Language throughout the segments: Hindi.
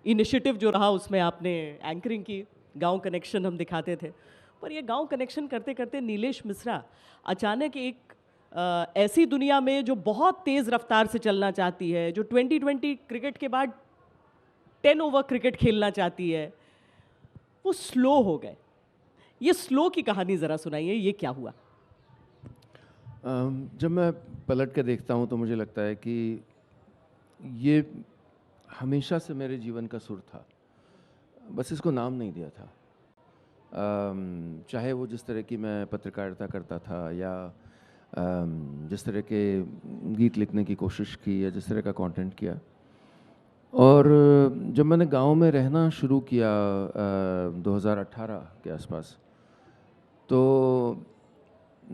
इनिशिएटिव जो रहा उसमें आपने एंकरिंग की, गांव कनेक्शन हम दिखाते थे। पर ये गांव कनेक्शन करते करते नीलेश मिश्रा अचानक एक ऐसी दुनिया में जो बहुत तेज़ रफ्तार से चलना चाहती है, जो 2020 क्रिकेट के बाद 10 ओवर क्रिकेट खेलना चाहती है, वो स्लो हो गए। ये स्लो की कहानी ज़रा सुनाइए, ये क्या हुआ? जब मैं पलट के देखता हूँ तो मुझे लगता है कि ये हमेशा से मेरे जीवन का सुर था, बस इसको नाम नहीं दिया था। चाहे वो जिस तरह की मैं पत्रकारिता करता था या जिस तरह के गीत लिखने की कोशिश की या जिस तरह का कंटेंट किया। और जब मैंने गांव में रहना शुरू किया 2018 के आसपास, तो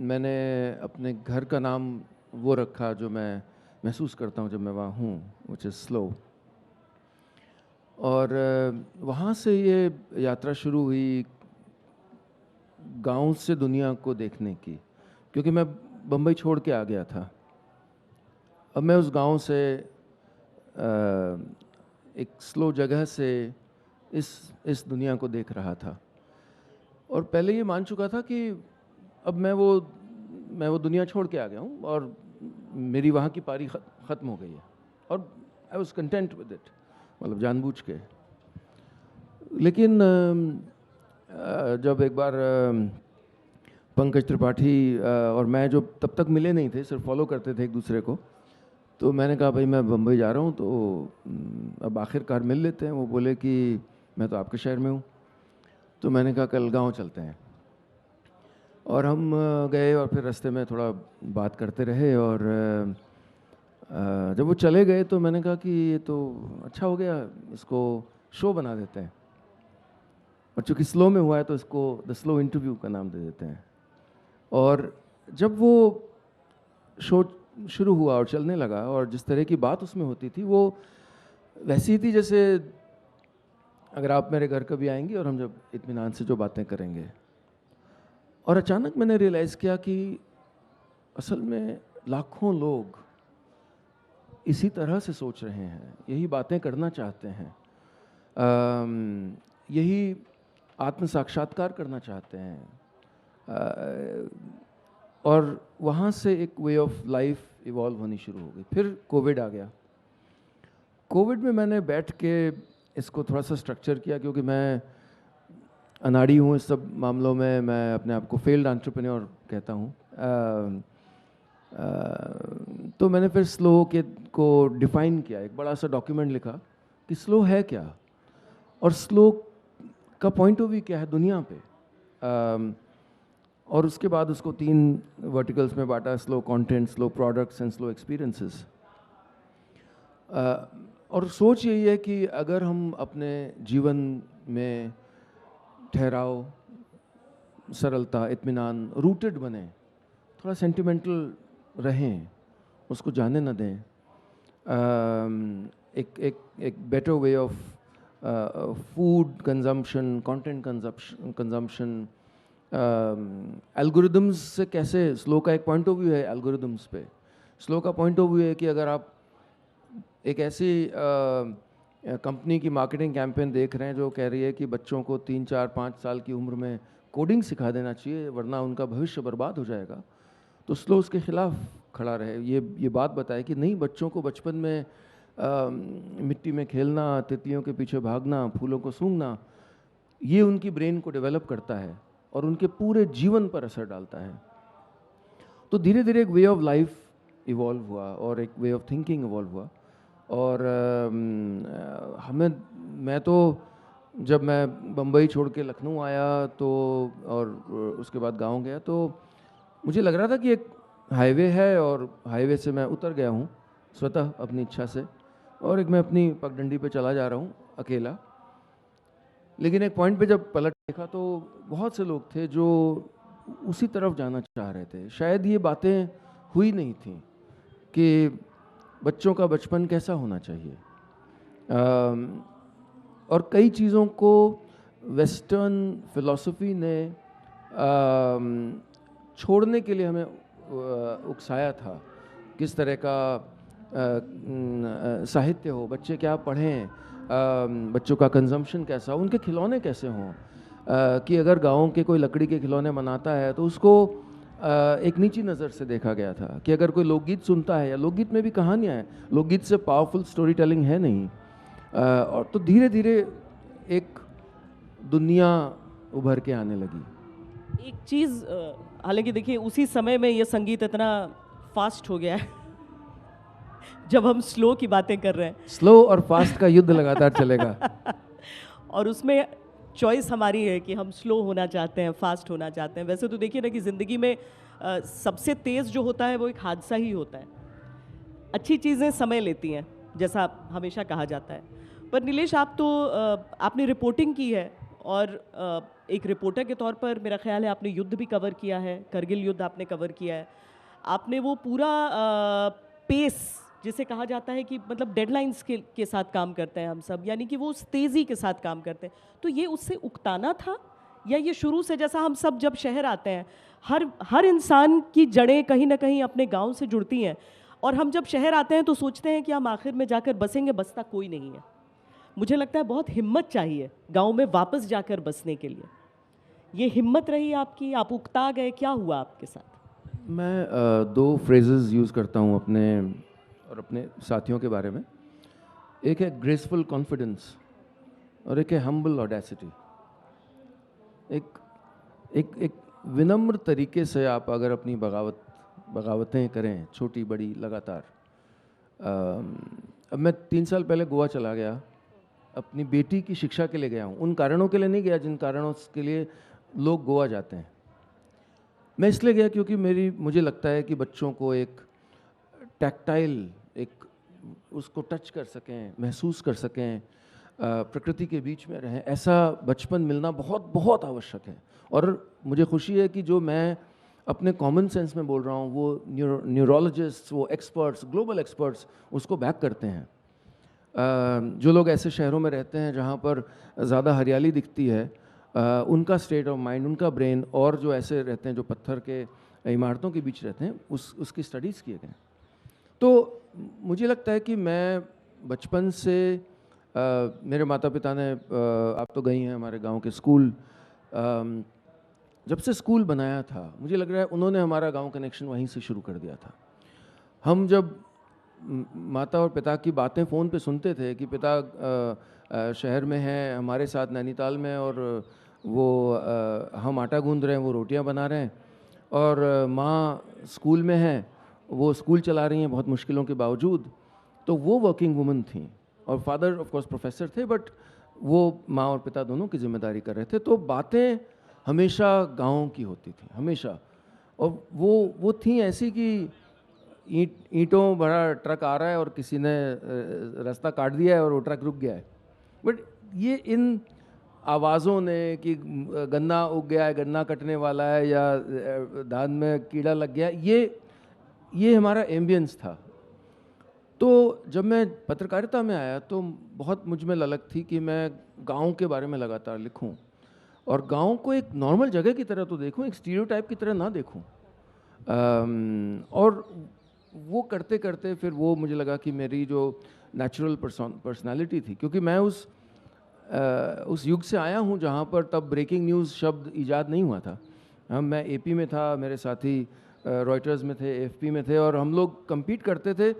मैंने अपने घर का नाम वो रखा जो मैं महसूस करता हूँ जब मैं वहाँ हूँ, विच इज़ स्लो। और वहाँ से ये यात्रा शुरू हुई गांव से दुनिया को देखने की, क्योंकि मैं बम्बई छोड़ के आ गया था। अब मैं उस गांव से एक स्लो जगह से इस दुनिया को देख रहा था, और पहले ये मान चुका था कि अब मैं वो दुनिया छोड़ के आ गया हूँ और मेरी वहाँ की पारी ख़त्म हो गई है, और I was content with it, मतलब जानबूझ के। लेकिन जब एक बार पंकज त्रिपाठी और मैं जो तब तक मिले नहीं थे, सिर्फ फॉलो करते थे एक दूसरे को, तो मैंने कहा भाई मैं बम्बई जा रहा हूँ, तो अब आखिरकार मिल लेते हैं। वो बोले कि मैं तो आपके शहर में हूँ। तो मैंने कहा कल गाँव चलते हैं, और हम गए और फिर रास्ते में थोड़ा बात करते रहे। और जब वो चले गए तो मैंने कहा कि ये तो अच्छा हो गया, इसको शो बना देते हैं, और चूँकि स्लो में हुआ है तो इसको द स्लो इंटरव्यू का नाम दे देते हैं। और जब वो शो शुरू हुआ और चलने लगा, और जिस तरह की बात उसमें होती थी वो वैसी ही थी जैसे अगर आप मेरे घर कभी आएंगे और हम जब इत्मीनान से जो बातें करेंगे। और अचानक मैंने रियलाइज़ किया कि असल में लाखों लोग इसी तरह से सोच रहे हैं, यही बातें करना चाहते हैं, यही आत्म साक्षात्कार करना चाहते हैं। और वहाँ से एक वे ऑफ लाइफ इवॉल्व होनी शुरू हो गई। फिर कोविड आ गया। कोविड में मैंने बैठ के इसको थोड़ा सा स्ट्रक्चर किया, क्योंकि मैं अनाड़ी हूँ इस सब मामलों में। मैं अपने आप को फेल्ड एंटरप्रेन्योर कहता हूँ। तो मैंने फिर स्लो के को डिफ़ाइन किया, एक बड़ा सा डॉक्यूमेंट लिखा कि स्लो है क्या, और स्लो का पॉइंट ऑफ व्यू क्या है दुनिया पे। और उसके बाद उसको 3 वर्टिकल्स में बांटा, slow content, slow products and slow experiences. और सोच यही है कि अगर हम अपने जीवन में ठहराव, सरलता, इत्मीनान, रूटेड बने, थोड़ा सेंटिमेंटल रहें, उसको जाने न दें, एक better way of food consumption, content consumption, algorithms से कैसे, स्लो का एक पॉइंट ऑफ व्यू है एल्गोरिदम्स पे। स्लो का पॉइंट ऑफ व्यू है कि अगर आप एक ऐसी कंपनी की मार्केटिंग कैंपेन देख रहे हैं जो कह रही है कि बच्चों को 3, 4, 5 साल की उम्र में कोडिंग सिखा देना चाहिए वरना उनका भविष्य बर्बाद हो जाएगा, तो स्लो उसके खिलाफ खड़ा रहे। ये बात बताए कि नहीं, बच्चों को बचपन में मिट्टी में खेलना, तितलियों के पीछे भागना, फूलों को सूंघना, ये उनकी ब्रेन को डेवलप करता है और उनके पूरे जीवन पर असर डालता है। तो धीरे धीरे एक वे ऑफ लाइफ इवॉल्व हुआ और एक वे ऑफ थिंकिंग इवॉल्व हुआ। और मैं तो जब मैं बम्बई छोड़ के लखनऊ आया तो, और उसके बाद गांव गया, तो मुझे लग रहा था कि एक हाईवे है और हाईवे से मैं उतर गया हूँ स्वतः अपनी इच्छा से, और एक मैं अपनी पगडंडी पे चला जा रहा हूँ अकेला। लेकिन एक पॉइंट पे जब पलट देखा तो बहुत से लोग थे जो उसी तरफ जाना चाह रहे थे। शायद ये बातें हुई नहीं थी कि बच्चों का बचपन कैसा होना चाहिए, और कई चीज़ों को वेस्टर्न फिलॉसफी ने छोड़ने के लिए हमें उकसाया था। किस तरह का साहित्य हो, बच्चे क्या पढ़ें, बच्चों का कंजम्पशन कैसा हो, उनके खिलौने कैसे हों, कि अगर गाँव के कोई लकड़ी के खिलौने बनाता है तो उसको एक नीची नज़र से देखा गया था, कि अगर कोई लोकगीत सुनता है, या लोकगीत में भी कहानियाँ हैं, लोकगीत से पावरफुल स्टोरी टेलिंग है नहीं। और तो धीरे धीरे एक दुनिया उभर के आने लगी। एक चीज़ हालांकि देखिए उसी समय में ये संगीत इतना फास्ट हो गया है जब हम स्लो की बातें कर रहे हैं स्लो और फास्ट का युद्ध लगातार चलेगा। और उसमें चॉइस हमारी है कि हम स्लो होना चाहते हैं, फास्ट होना चाहते हैं। वैसे तो देखिए ना कि ज़िंदगी में सबसे तेज़ जो होता है वो एक हादसा ही होता है। अच्छी चीज़ें समय लेती हैं, जैसा हमेशा कहा जाता है। पर नीलेश, आप तो आपने रिपोर्टिंग की है, और एक रिपोर्टर के तौर पर मेरा ख्याल है आपने युद्ध भी कवर किया है, करगिल युद्ध आपने कवर किया है। आपने वो पूरा पेस जिसे कहा जाता है कि मतलब डेडलाइंस के साथ काम करते हैं हम सब, यानी कि वो उस तेज़ी के साथ काम करते हैं, तो ये उससे उकताना था, या ये शुरू से, जैसा हम सब जब शहर आते हैं, हर इंसान की जड़ें कहीं ना कहीं अपने गांव से जुड़ती हैं, और हम जब शहर आते हैं तो सोचते हैं कि हम आखिर में जाकर बसेंगे, बसता कोई नहीं है। मुझे लगता है बहुत हिम्मत चाहिए गांव में वापस जाकर बसने के लिए। ये हिम्मत रही आपकी, आप उकता गए, क्या हुआ आपके साथ? मैं दो फ्रेजेस यूज़ करता हूँ अपने और अपने साथियों के बारे में। एक है ग्रेसफुल कॉन्फिडेंस और एक है हम्बल ऑडेसिटी। एक एक एक विनम्र तरीके से आप अगर अपनी बगावतें करें, छोटी बड़ी लगातार। अब मैं 3 साल पहले गोवा चला गया, अपनी बेटी की शिक्षा के लिए गया हूँ। उन कारणों के लिए नहीं गया जिन कारणों के लिए लोग गोवा जाते हैं। मैं इसलिए गया क्योंकि मुझे लगता है कि बच्चों को एक टैक्टाइल, एक उसको टच कर सकें, महसूस कर सकें, प्रकृति के बीच में रहें, ऐसा बचपन मिलना बहुत बहुत आवश्यक है। और मुझे खुशी है कि जो मैं अपने कॉमन सेंस में बोल रहा हूँ वो न्यूरोलॉजिस्ट्स, वो एक्सपर्ट्स, ग्लोबल एक्सपर्ट्स उसको बैक करते हैं। जो लोग ऐसे शहरों में रहते हैं जहाँ पर ज़्यादा हरियाली दिखती है, उनका स्टेट ऑफ माइंड, उनका ब्रेन, और जो ऐसे रहते हैं जो पत्थर के इमारतों के बीच रहते हैं, उसकी स्टडीज़ किए गए। तो मुझे लगता है कि मैं बचपन से मेरे माता पिता ने, आप तो गई हैं हमारे गांव के स्कूल, जब से स्कूल बनाया था मुझे लग रहा है उन्होंने हमारा गांव कनेक्शन वहीं से शुरू कर दिया था। हम जब माता और पिता की बातें फ़ोन पे सुनते थे कि पिता शहर में हैं हमारे साथ नैनीताल में, और वो हम आटा गूंद रहे हैं, वो रोटियां बना रहे हैं, और माँ स्कूल में हैं, वो स्कूल चला रही हैं बहुत मुश्किलों के बावजूद। तो वो वर्किंग वुमन थी, और फादर ऑफ कोर्स प्रोफेसर थे, बट वो माँ और पिता दोनों की जिम्मेदारी कर रहे थे। तो बातें हमेशा गाँव की होती थी, हमेशा। और वो थी ऐसी कि ईंटों भरा ट्रक आ रहा है और किसी ने रास्ता काट दिया है और वो ट्रक रुक गया है। बट ये इन आवाज़ों ने कि गन्ना उग गया है, गन्ना कटने वाला है, या धान में कीड़ा लग गया, ये हमारा एम्बियंस था। तो जब मैं पत्रकारिता में आया तो बहुत मुझ में ललक थी कि मैं गांव के बारे में लगातार लिखूं, और गांव को एक नॉर्मल जगह की तरह तो देखूं, एक स्टीरियोटाइप की तरह ना देखूं। और वो करते करते फिर वो मुझे लगा कि मेरी जो नेचुरल पर्सनालिटी थी, क्योंकि मैं उस युग से आया हूँ जहाँ पर तब ब्रेकिंग न्यूज़ शब्द ईजाद नहीं हुआ था। मैं एपी में था, मेरे साथी रॉयटर्स में थे, एफपी में थे, और हम लोग compete करते थे,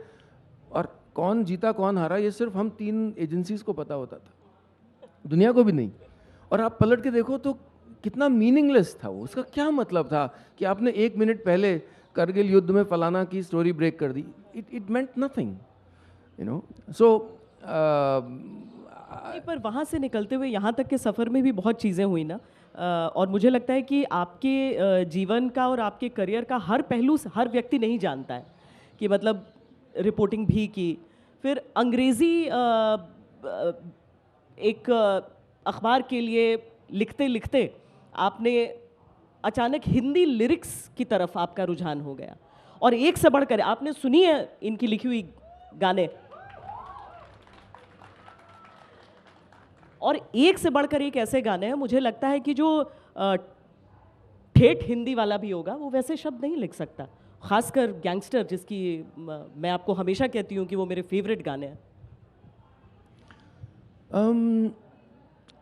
और कौन जीता कौन हारा ये सिर्फ हम 3 एजेंसीज़ को पता होता था, दुनिया को भी नहीं। और आप पलट के देखो तो कितना मीनिंगलेस था वो, उसका क्या मतलब था कि आपने 1 मिनट पहले करगिल युद्ध में फलाना की स्टोरी ब्रेक कर दी। It meant nothing, you know. So पर वहाँ से निकलते हुए यहाँ तक के सफ़र में भी बहुत चीज़ें हुई ना, और मुझे लगता है कि आपके जीवन का और आपके करियर का हर पहलू हर व्यक्ति नहीं जानता है, कि मतलब रिपोर्टिंग भी की, फिर अंग्रेज़ी एक अखबार के लिए लिखते लिखते आपने अचानक हिंदी लिरिक्स की तरफ आपका रुझान हो गया, और एक से बढ़कर आपने सुनी है इनकी लिखी हुई गाने, और एक से बढ़कर एक ऐसे गाने हैं, मुझे लगता है कि जो ठेठ हिंदी वाला भी होगा वो वैसे शब्द नहीं लिख सकता, खासकर गैंगस्टर, जिसकी मैं आपको हमेशा कहती हूँ कि वो मेरे फेवरेट गाने हैं। um,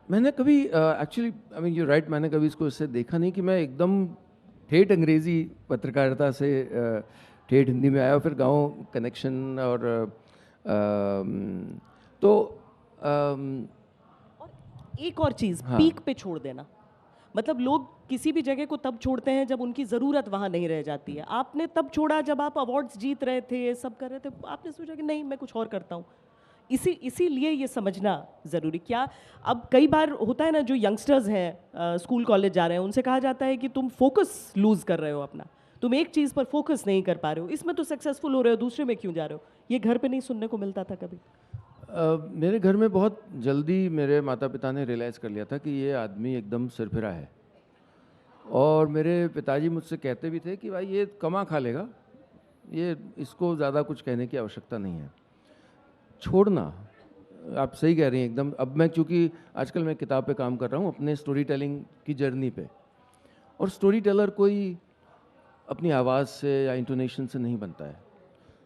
मैंने कभी actually I mean you right, मैंने कभी इसको इससे देखा नहीं कि मैं एकदम ठेठ अंग्रेज़ी पत्रकारिता से ठेठ हिंदी में आया, फिर गांव कनेक्शन और तो अम, एक और चीज़, हाँ। पीक पे छोड़ देना। मतलब लोग किसी भी जगह को तब छोड़ते हैं जब उनकी ज़रूरत वहाँ नहीं रह जाती है। आपने तब छोड़ा जब आप अवार्ड्स जीत रहे थे, ये सब कर रहे थे, आपने सोचा कि नहीं मैं कुछ और करता हूँ। इसीलिए ये समझना ज़रूरी। क्या अब कई बार होता है ना, जो यंगस्टर्स हैं स्कूल कॉलेज जा रहे हैं, उनसे कहा जाता है कि तुम फोकस लूज़ कर रहे हो अपना, तुम एक चीज़ पर फोकस नहीं कर पा रहे हो, इसमें तो सक्सेसफुल हो रहे हो, दूसरे में क्यों जा रहे हो? ये घर पे नहीं सुनने को मिलता था कभी? मेरे घर में बहुत जल्दी मेरे माता पिता ने रियलाइज़ कर लिया था कि ये आदमी एकदम सिरफिरा है, और मेरे पिताजी मुझसे कहते भी थे कि भाई ये कमा खा लेगा, ये इसको ज़्यादा कुछ कहने की आवश्यकता नहीं है। छोड़ना, आप सही कह रही हैं एकदम। अब मैं, क्योंकि आजकल मैं किताब पे काम कर रहा हूँ अपने स्टोरी टेलिंग की जर्नी पे, और स्टोरी टेलर कोई अपनी आवाज़ से या इंटोनेशन से नहीं बनता है।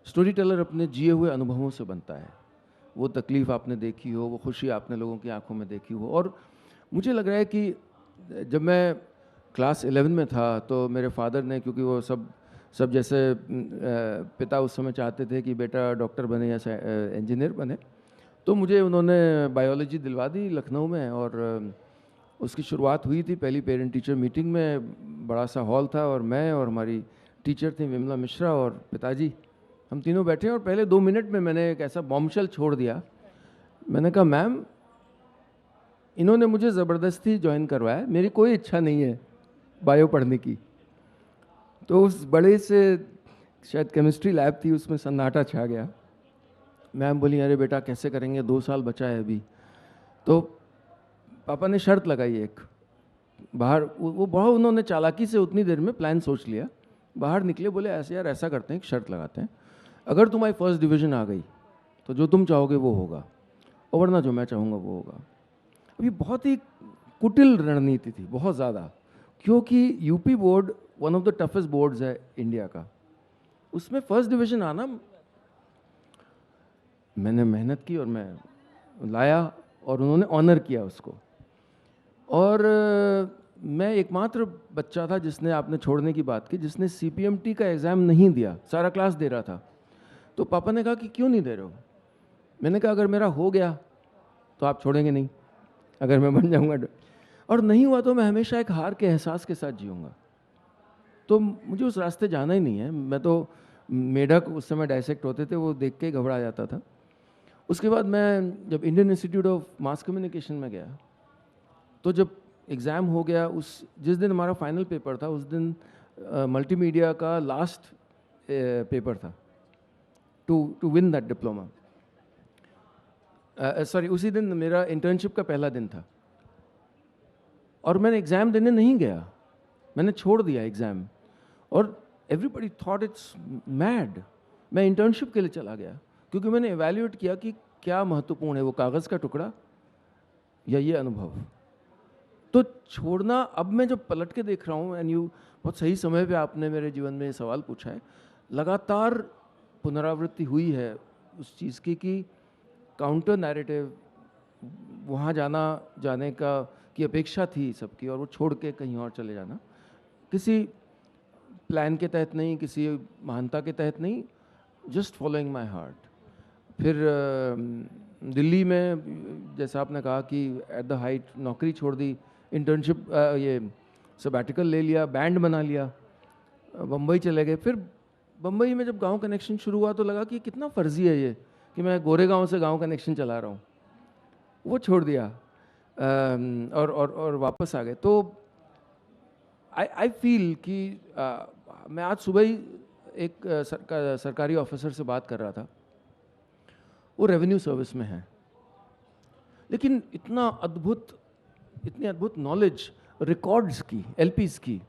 स्टोरी टेलर अपने जिए हुए अनुभवों से बनता है। वो तकलीफ़ आपने देखी हो, वो खुशी आपने लोगों की आंखों में देखी हो। और मुझे लग रहा है कि जब मैं क्लास 11 में था तो मेरे फादर ने, क्योंकि वो सब जैसे पिता उस समय चाहते थे कि बेटा डॉक्टर बने या इंजीनियर बने, तो मुझे उन्होंने बायोलॉजी दिलवा दी लखनऊ में। और उसकी शुरुआत हुई थी पहली पेरेंट टीचर मीटिंग में। बड़ा सा हॉल था और मैं और हमारी टीचर थी विमला मिश्रा और पिताजी, हम तीनों बैठे। और पहले 2 मिनट में मैंने एक ऐसा बॉम्बशेल छोड़ दिया। मैंने कहा मैम, इन्होंने मुझे ज़बरदस्ती ज्वाइन करवाया, मेरी कोई इच्छा नहीं है बायो पढ़ने की। तो उस बड़े से, शायद केमिस्ट्री लैब थी, उसमें सन्नाटा छा गया। मैम बोली अरे बेटा कैसे करेंगे, 2 साल बचा है अभी। तो पापा ने शर्त लगाई एक, बाहर वो बहुत उन्होंने चालाकी से उतनी देर में प्लान सोच लिया। बाहर निकले, बोले ऐसे यार ऐसा करते हैं, एक शर्त लगाते हैं, अगर तुम्हारी फर्स्ट डिवीज़न आ गई तो जो तुम चाहोगे वो होगा, और वरना जो मैं चाहूँगा वो होगा। अभी बहुत ही कुटिल रणनीति थी, बहुत ज़्यादा, क्योंकि UP board one of the toughest boards है इंडिया का। उसमें फर्स्ट डिवीज़न आना, मैंने मेहनत की और मैं लाया, और उन्होंने ऑनर किया उसको। और मैं एकमात्र बच्चा था जिसने, आपने छोड़ने की बात की, जिसने सीपीएमटी का एग्ज़ाम नहीं दिया। सारा क्लास दे रहा था। तो पापा ने कहा कि क्यों नहीं दे रहे हो? मैंने कहा अगर मेरा हो गया तो आप छोड़ेंगे नहीं, अगर मैं बन जाऊंगा, और नहीं हुआ तो मैं हमेशा एक हार के एहसास के साथ जीऊँगा। तो मुझे उस रास्ते जाना ही नहीं है। मैं तो मेढक उस समय डायसेक्ट होते थे, वो देख के घबरा जाता था। उसके बाद मैं जब Indian institute of mass communication में गया, तो जब एग्ज़ाम हो गया, उस जिस दिन हमारा फाइनल पेपर था उस दिन मल्टीमीडिया का लास्ट पेपर था to win that diploma. Sorry, उसी दिन मेरा इंटर्नशिप का पहला दिन था, और मैंने एग्ज़ाम देने नहीं गया, मैंने छोड़ दिया एग्ज़ाम। और एवरीबडी थॉट इट्स मैड। मैं इंटर्नशिप के लिए चला गया, क्योंकि मैंने एवेल्यूएट किया कि क्या महत्वपूर्ण है, वो कागज़ का टुकड़ा या ये अनुभव। तो छोड़ना, अब मैं जब पलट के देख रहा हूँ, एंड यू बहुत सही समय पे आपने मेरे जीवन में ये सवाल पूछा है, लगातार पुनरावृत्ति हुई है उस चीज़ की कि काउंटर नैरेटिव, वहाँ जाने का की अपेक्षा थी सबकी, और वो छोड़ के कहीं और चले जाना, किसी प्लान के तहत नहीं, किसी महानता के तहत नहीं, जस्ट फॉलोइंग माय हार्ट। फिर दिल्ली में, जैसा आपने कहा कि एट द हाइट नौकरी छोड़ दी, इंटर्नशिप, ये सबैटिकल ले लिया, बैंड बना लिया, बम्बई चले गए। फिर बम्बई में जब गांव कनेक्शन शुरू हुआ तो लगा कि कितना फर्जी है ये कि मैं गोरेगांव से गांव कनेक्शन चला रहा हूँ, वो छोड़ दिया और वापस आ गए। तो आई फील कि मैं आज सुबह ही एक सरकारी ऑफिसर से बात कर रहा था, वो रेवेन्यू सर्विस में है, लेकिन इतनी अद्भुत नॉलेज रिकॉर्ड्स की, एलपीज की,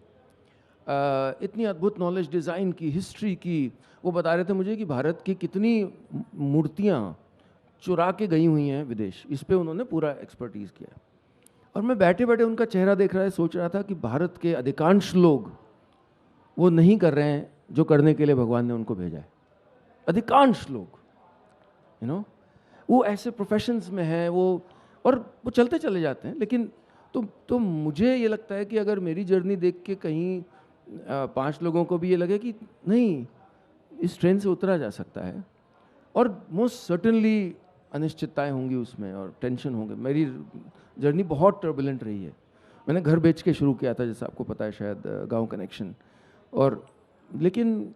इतनी अद्भुत नॉलेज डिज़ाइन की, हिस्ट्री की। वो बता रहे थे मुझे कि भारत की कितनी मूर्तियाँ चुरा के गई हुई हैं विदेश, इस पे उन्होंने पूरा एक्सपर्टीज़ किया। और मैं बैठे बैठे उनका चेहरा देख रहा है, सोच रहा था कि भारत के अधिकांश लोग वो नहीं कर रहे हैं जो करने के लिए भगवान ने उनको भेजा है। अधिकांश लोग, वो ऐसे प्रोफेशंस में हैं, वो और वो चलते चले जाते हैं। लेकिन तो मुझे ये लगता है कि अगर मेरी जर्नी देख के कहीं 5 लोगों को भी ये लगे कि नहीं, इस ट्रेन से उतरा जा सकता है, और मोस्ट सर्टनली अनिश्चितताएं होंगी उसमें और टेंशन होंगे। मेरी जर्नी बहुत टर्बुलेंट रही है। मैंने घर बेच के शुरू किया था, जैसे आपको पता है शायद, गांव कनेक्शन, और लेकिन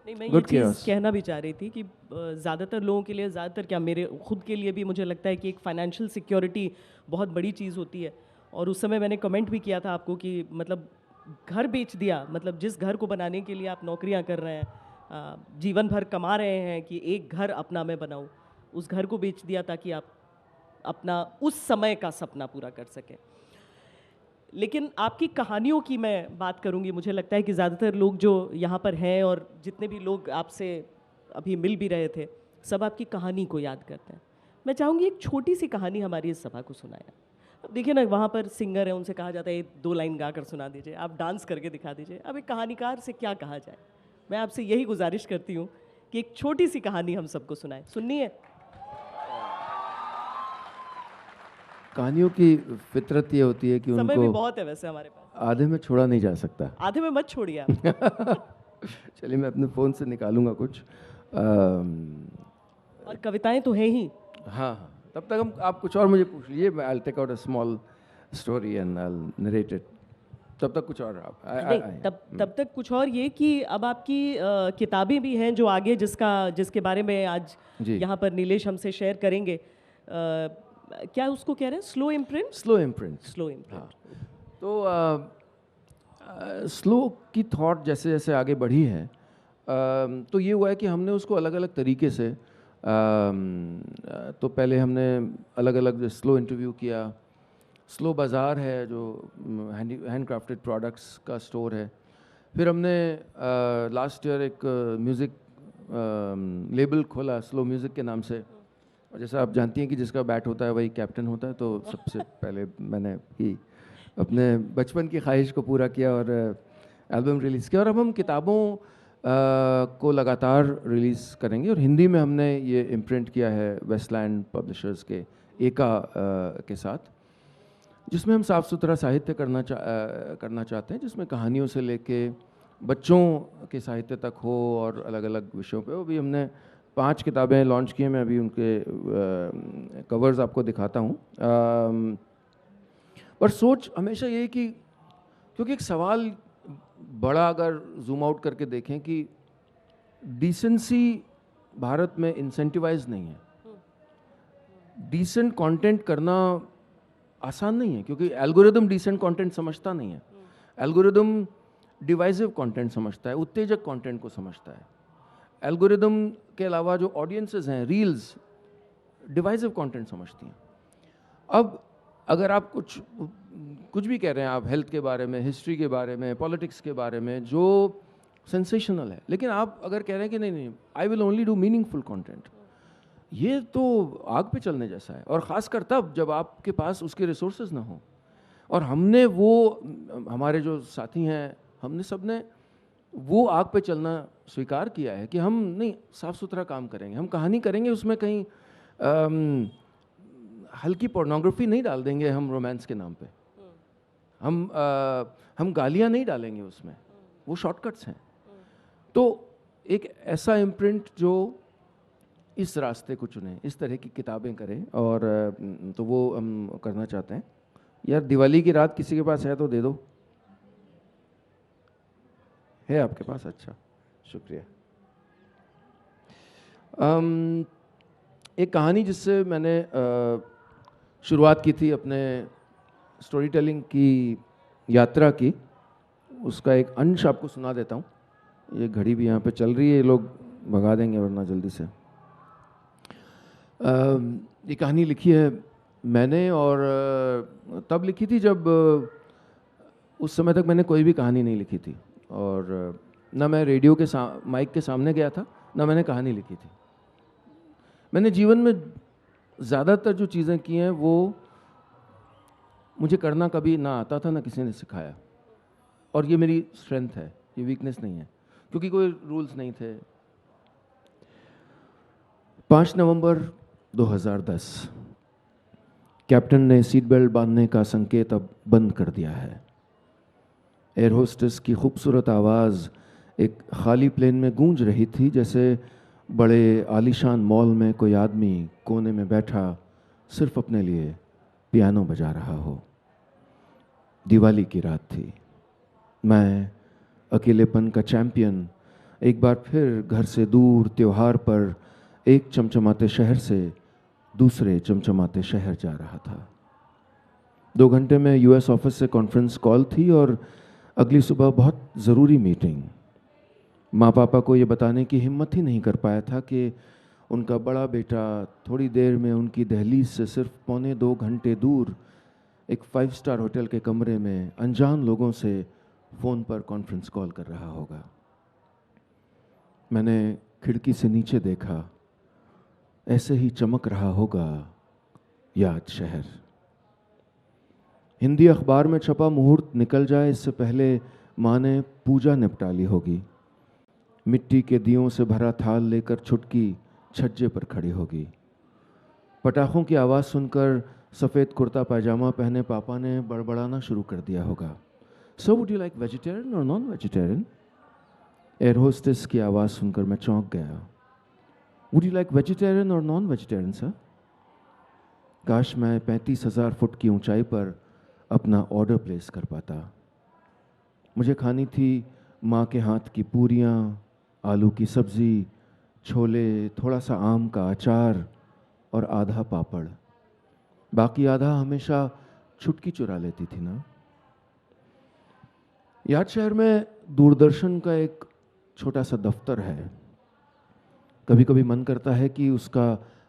नहीं, मैं ये गुड चीज़ केयर्स। कहना भी चाह रही थी कि ज़्यादातर लोगों के लिए, ज़्यादातर क्या, मेरे खुद के लिए भी मुझे लगता है कि एक फाइनेंशियल सिक्योरिटी बहुत बड़ी चीज़ होती है। और उस समय मैंने कमेंट भी किया था आपको कि मतलब घर बेच दिया, मतलब जिस घर को बनाने के लिए आप नौकरियां कर रहे हैं, जीवन भर कमा रहे हैं कि एक घर अपना मैं बनाऊं, उस घर को बेच दिया ताकि आप अपना उस समय का सपना पूरा कर सकें। लेकिन आपकी कहानियों की मैं बात करूंगी। मुझे लगता है कि ज़्यादातर लोग जो यहाँ पर हैं और जितने भी लोग आपसे अभी मिल भी रहे थे, सब आपकी कहानी को याद करते हैं। मैं चाहूँगी एक छोटी सी कहानी हमारी इस सभा को सुनाया। अब देखिए ना, वहाँ पर सिंगर है, उनसे कहा जाता है 2 लाइन गा कर सुना दीजिए, आप डांस करके दिखा दीजिए। अब एक कहानीकार से क्या कहा जाए? मैं आपसे यही गुजारिश करती हूँ कि एक छोटी सी कहानी हम सबको सुनाएं। सुननी है? कहानियों की फितरत ये होती है कि समय भी उनको बहुत है वैसे हमारे पास, आधे में छोड़ा नहीं जा सकता। आधे में मत छोड़िए आप। चलिए, मैं अपने फ़ोन से निकालूंगा कुछ। और कविताएं तो हैं ही। हाँ हाँ, तब तक आप कुछ और मुझे पूछ लीजिए। मैं I take out a small story and I narrate it. तब तक कुछ और आप नहीं, तब तक कुछ और ये कि अब आपकी किताबें भी हैं जो आगे जिसके बारे में आज जी। यहाँ पर नीलेश हमसे शेयर करेंगे। क्या उसको कह रहे हैं? Slow imprint. Slow imprint. Slow imprint. तो स्लो की थॉट जैसे जैसे आगे बढ़ी है, तो ये हुआ है कि हमने उसको अलग अलग तरीके से, तो पहले हमने अलग अलग स्लो इंटरव्यू किया। स्लो बाज़ार है जो हैंड क्राफ्टेड प्रोडक्ट्स का स्टोर है। फिर हमने लास्ट ईयर एक म्यूज़िक लेबल खोला स्लो म्यूज़िक के नाम से। और जैसा आप जानती हैं कि जिसका बैट होता है वही कैप्टन होता है, तो सबसे पहले मैंने ही अपने बचपन की ख्वाहिश को पूरा किया और एल्बम रिलीज़ किया। और अब हम किताबों को लगातार रिलीज़ करेंगे, और हिंदी में हमने ये इम्प्रिंट किया है वेस्टलैंड पब्लिशर्स के एका के साथ, जिसमें हम साफ़ सुथरा साहित्य करना चाहते हैं, जिसमें कहानियों से लेके बच्चों के साहित्य तक हो और अलग अलग विषयों पे। अभी हमने 5 किताबें लॉन्च की हैं। मैं अभी उनके कवर्स आपको दिखाता हूँ। पर सोच हमेशा ये कि क्योंकि एक सवाल बड़ा अगर जूम आउट करके देखें कि डिसेंसी भारत में इंसेंटिवाइज नहीं है। डिसेंट कंटेंट करना आसान नहीं है, क्योंकि एल्गोरिदम डिसेंट कंटेंट समझता नहीं है। एल्गोरिदम डिवाइसिव कंटेंट समझता है, उत्तेजक कंटेंट को समझता है। एल्गोरिदम के अलावा जो ऑडियंसेस हैं, रील्स डिवाइसिव कंटेंट समझती हैं। अब अगर आप कुछ भी कह रहे हैं, आप हेल्थ के बारे में, हिस्ट्री के बारे में, पॉलिटिक्स के बारे में, जो सेंसेशनल है, लेकिन आप अगर कह रहे हैं कि नहीं नहीं, I will only do meaningful content, ये तो आग पे चलने जैसा है। और ख़ासकर तब जब आपके पास उसके रिसोर्सेज ना हो। और हमने वो, हमारे जो साथी हैं, हमने सब ने वो आग पे चलना स्वीकार किया है कि हम नहीं, साफ़ सुथरा काम करेंगे, हम कहानी करेंगे, उसमें कहीं हल्की पोर्नोग्राफी नहीं डाल देंगे हम रोमांस के नाम पे। हम गालियाँ नहीं डालेंगे उसमें, वो शॉर्टकट्स हैं। तो एक ऐसा इम्प्रिंट जो इस रास्ते को चुने, इस तरह की किताबें करें, और तो वो हम करना चाहते हैं। यार, दिवाली की रात किसी के पास है तो दे दो। है आपके पास? अच्छा, शुक्रिया। एक कहानी जिससे मैंने शुरुआत की थी अपने स्टोरी टेलिंग की यात्रा की, उसका एक अंश आपको सुना देता हूँ। ये घड़ी भी यहाँ पे चल रही है, ये लोग भगा देंगे वरना जल्दी से। ये कहानी लिखी है मैंने, और तब लिखी थी जब उस समय तक मैंने कोई भी कहानी नहीं लिखी थी, और ना मैं रेडियो के माइक के सामने गया था, ना मैंने कहानी लिखी थी। मैंने जीवन में ज़्यादातर जो चीज़ें की हैं वो मुझे करना कभी ना आता था, ना किसी ने सिखाया। और ये मेरी स्ट्रेंथ है, ये वीकनेस नहीं है, क्योंकि कोई रूल्स नहीं थे। 5 नवंबर 2010, कैप्टन ने सीट बेल्ट बांधने का संकेत अब बंद कर दिया है। एयर होस्टेस की खूबसूरत आवाज़ एक खाली प्लेन में गूंज रही थी, जैसे बड़े आलीशान मॉल में कोई आदमी कोने में बैठा सिर्फ अपने लिए पियानो बजा रहा हो। दिवाली की रात थी। मैं, अकेलेपन का चैंपियन, एक बार फिर घर से दूर त्योहार पर एक चमचमाते शहर से दूसरे चमचमाते शहर जा रहा था। 2 घंटे में यूएस ऑफिस से कॉन्फ्रेंस कॉल थी और अगली सुबह बहुत ज़रूरी मीटिंग। माँ पापा को ये बताने की हिम्मत ही नहीं कर पाया था कि उनका बड़ा बेटा थोड़ी देर में उनकी दहलीज से सिर्फ 1.25 घंटे दूर एक 5 स्टार होटल के कमरे में अनजान लोगों से फ़ोन पर कॉन्फ्रेंस कॉल कर रहा होगा। मैंने खिड़की से नीचे देखा, ऐसे ही चमक रहा होगा याद शहर। हिंदी अखबार में छपा मुहूर्त निकल जाए इससे पहले माँ ने पूजा निपटा ली होगी। मिट्टी के दियों से भरा थाल लेकर छुटकी छज्जे पर खड़ी होगी। पटाखों की आवाज़ सुनकर सफ़ेद कुर्ता पैजामा पहने पापा ने बड़बड़ाना शुरू कर दिया होगा। So would you like vegetarian और नॉन वेजिटेरियन? एयर होस्टेस की आवाज़ सुनकर मैं चौंक गया। वुड यू लाइक वेजिटेरियन और नॉन वेजिटेरियन सर? काश मैं 35,000 फुट की ऊंचाई पर अपना ऑर्डर प्लेस कर पाता। मुझे खानी थी माँ के हाथ की पूरियाँ, आलू की सब्ज़ी, छोले, थोड़ा सा आम का अचार और आधा पापड़। बाकी आधा हमेशा छुटकी चुरा लेती थी ना। याद शहर में दूरदर्शन का एक छोटा सा दफ्तर है। कभी कभी मन करता है कि उसका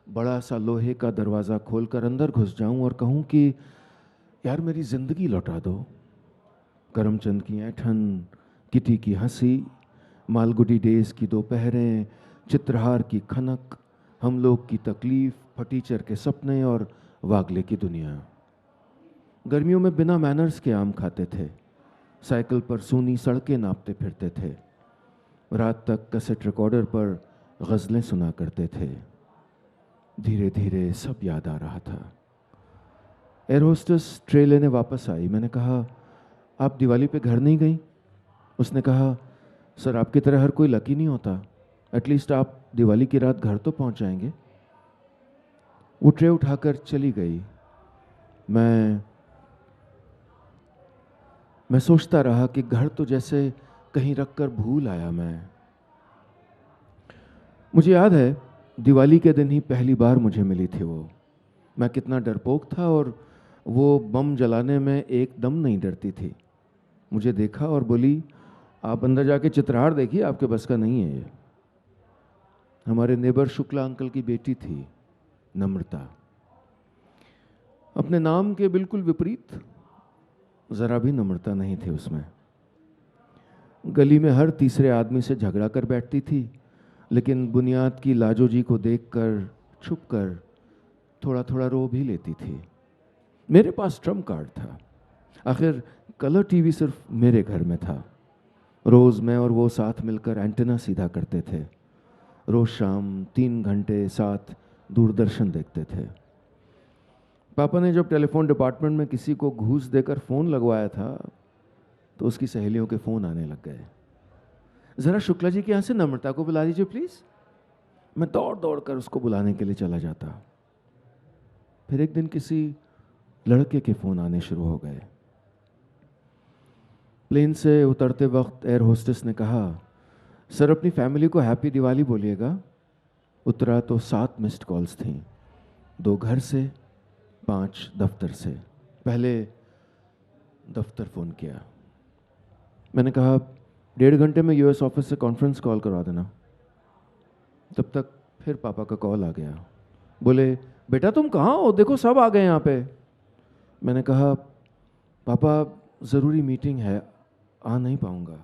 बड़ा सा लोहे का दरवाज़ा खोलकर अंदर घुस जाऊं और कहूं कि यार मेरी ज़िंदगी लौटा दो। करमचंद की ऐठन, किटी की हंसी, मालगुडी डेज की दोपहरें, चित्रहार की खनक, हम लोग की तकलीफ, फटीचर के सपने और वागले की दुनिया। गर्मियों में बिना मैनर्स के आम खाते थे, साइकिल पर सूनी सड़कें नापते फिरते थे, रात तक कैसेट रिकॉर्डर पर गज़लें सुना करते थे। धीरे धीरे सब याद आ रहा था। एयर होस्टेस ट्रे लेने वापस आई। मैंने कहा, आप दिवाली पे घर नहीं गई? उसने कहा, सर आपकी तरह हर कोई लकी नहीं होता, एटलीस्ट आप दिवाली की रात घर तो पहुंच जाएंगे। वो ट्रे उठाकर चली गई। मैं सोचता रहा कि घर तो जैसे कहीं रखकर भूल आया मैं। मुझे याद है दिवाली के दिन ही पहली बार मुझे मिली थी वो। मैं कितना डरपोक था और वो बम जलाने में एकदम नहीं डरती थी। मुझे देखा और बोली, आप अंदर जाके चित्रहार देखिए, आपके बस का नहीं है ये। हमारे नेबर शुक्ला अंकल की बेटी थी नम्रता। अपने नाम के बिल्कुल विपरीत, जरा भी नम्रता नहीं थी उसमें। गली में हर तीसरे आदमी से झगड़ा कर बैठती थी, लेकिन बुनियाद की लाजो जी को देखकर छुपकर थोड़ा थोड़ा रो भी लेती थी। मेरे पास ट्रम्प कार्ड था। आखिर कलर टीवी सिर्फ मेरे घर में था। रोज़ मैं और वो साथ मिलकर एंटेना सीधा करते थे। रोज़ शाम 3 घंटे साथ दूरदर्शन देखते थे। पापा ने जब टेलीफोन डिपार्टमेंट में किसी को घूस देकर फ़ोन लगवाया था तो उसकी सहेलियों के फ़ोन आने लग गए। ज़रा शुक्ला जी के यहाँ से नम्रता को बुला लीजिए प्लीज़। मैं दौड़ दौड़ कर उसको बुलाने के लिए चला जाता। फिर एक दिन किसी लड़के के फ़ोन आने शुरू हो गए। प्लेन से उतरते वक्त एयर होस्टेस ने कहा, सर अपनी फैमिली को हैप्पी दिवाली बोलिएगा। उतरा तो 7 मिस्ड कॉल्स थीं, 2 घर से, 5 दफ्तर से। पहले दफ्तर फ़ोन किया। मैंने कहा, 1.5 घंटे में यूएस ऑफिस से कॉन्फ्रेंस कॉल करवा देना। तब तक फिर पापा का कॉल आ गया। बोले, बेटा तुम कहाँ हो, देखो सब आ गए यहाँ पे। मैंने कहा, पापा ज़रूरी मीटिंग है, आ नहीं पाऊँगा।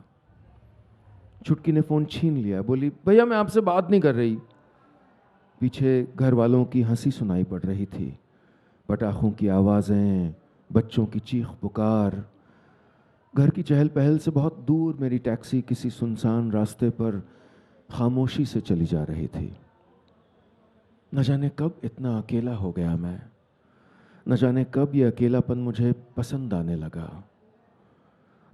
छुटकी ने फ़ोन छीन लिया। बोली, भैया मैं आपसे बात नहीं कर रही। पीछे घर वालों की हंसी सुनाई पड़ रही थी, पटाखों की आवाज़ें, बच्चों की चीख पुकार। घर की चहल पहल से बहुत दूर मेरी टैक्सी किसी सुनसान रास्ते पर खामोशी से चली जा रही थी। न जाने कब इतना अकेला हो गया मैं। न जाने कब ये अकेलापन मुझे पसंद आने लगा।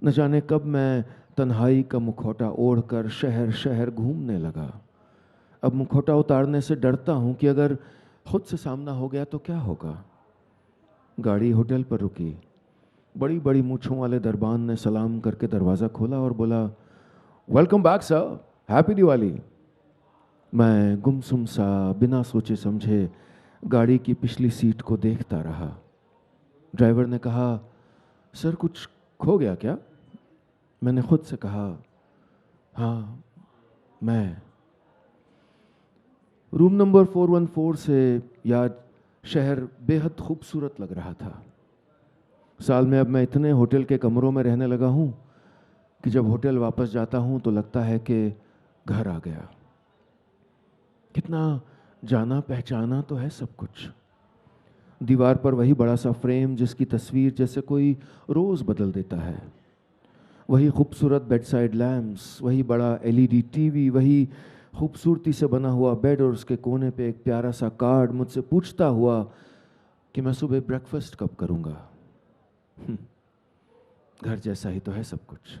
न जाने कब मैं तन्हाई का मुखौटा ओढ़कर शहर शहर घूमने लगा। अब मुखौटा उतारने से डरता हूं कि अगर खुद से सामना हो गया तो क्या होगा। गाड़ी होटल पर रुकी। बड़ी बड़ी मूंछों वाले दरबान ने सलाम करके दरवाज़ा खोला और बोला, welcome back sir, happy Diwali. मैं गुमसुम सा बिना सोचे समझे गाड़ी की पिछली सीट को देखता रहा। ड्राइवर ने कहा, सर कुछ खो गया क्या? मैंने खुद से कहा, हाँ मैं। रूम नंबर 414 से याद शहर बेहद खूबसूरत लग रहा था। साल में अब मैं इतने होटल के कमरों में रहने लगा हूं कि जब होटल वापस जाता हूं तो लगता है कि घर आ गया। कितना जाना पहचाना तो है सब कुछ। दीवार पर वही बड़ा सा फ्रेम जिसकी तस्वीर जैसे कोई रोज बदल देता है, वही खूबसूरत बेडसाइड लैम्प्स, वही बड़ा एलईडी टीवी, वही खूबसूरती से बना हुआ बेड और उसके कोने पे एक प्यारा सा कार्ड मुझसे पूछता हुआ कि मैं सुबह ब्रेकफास्ट कब करूंगा। घर जैसा ही तो है सब कुछ।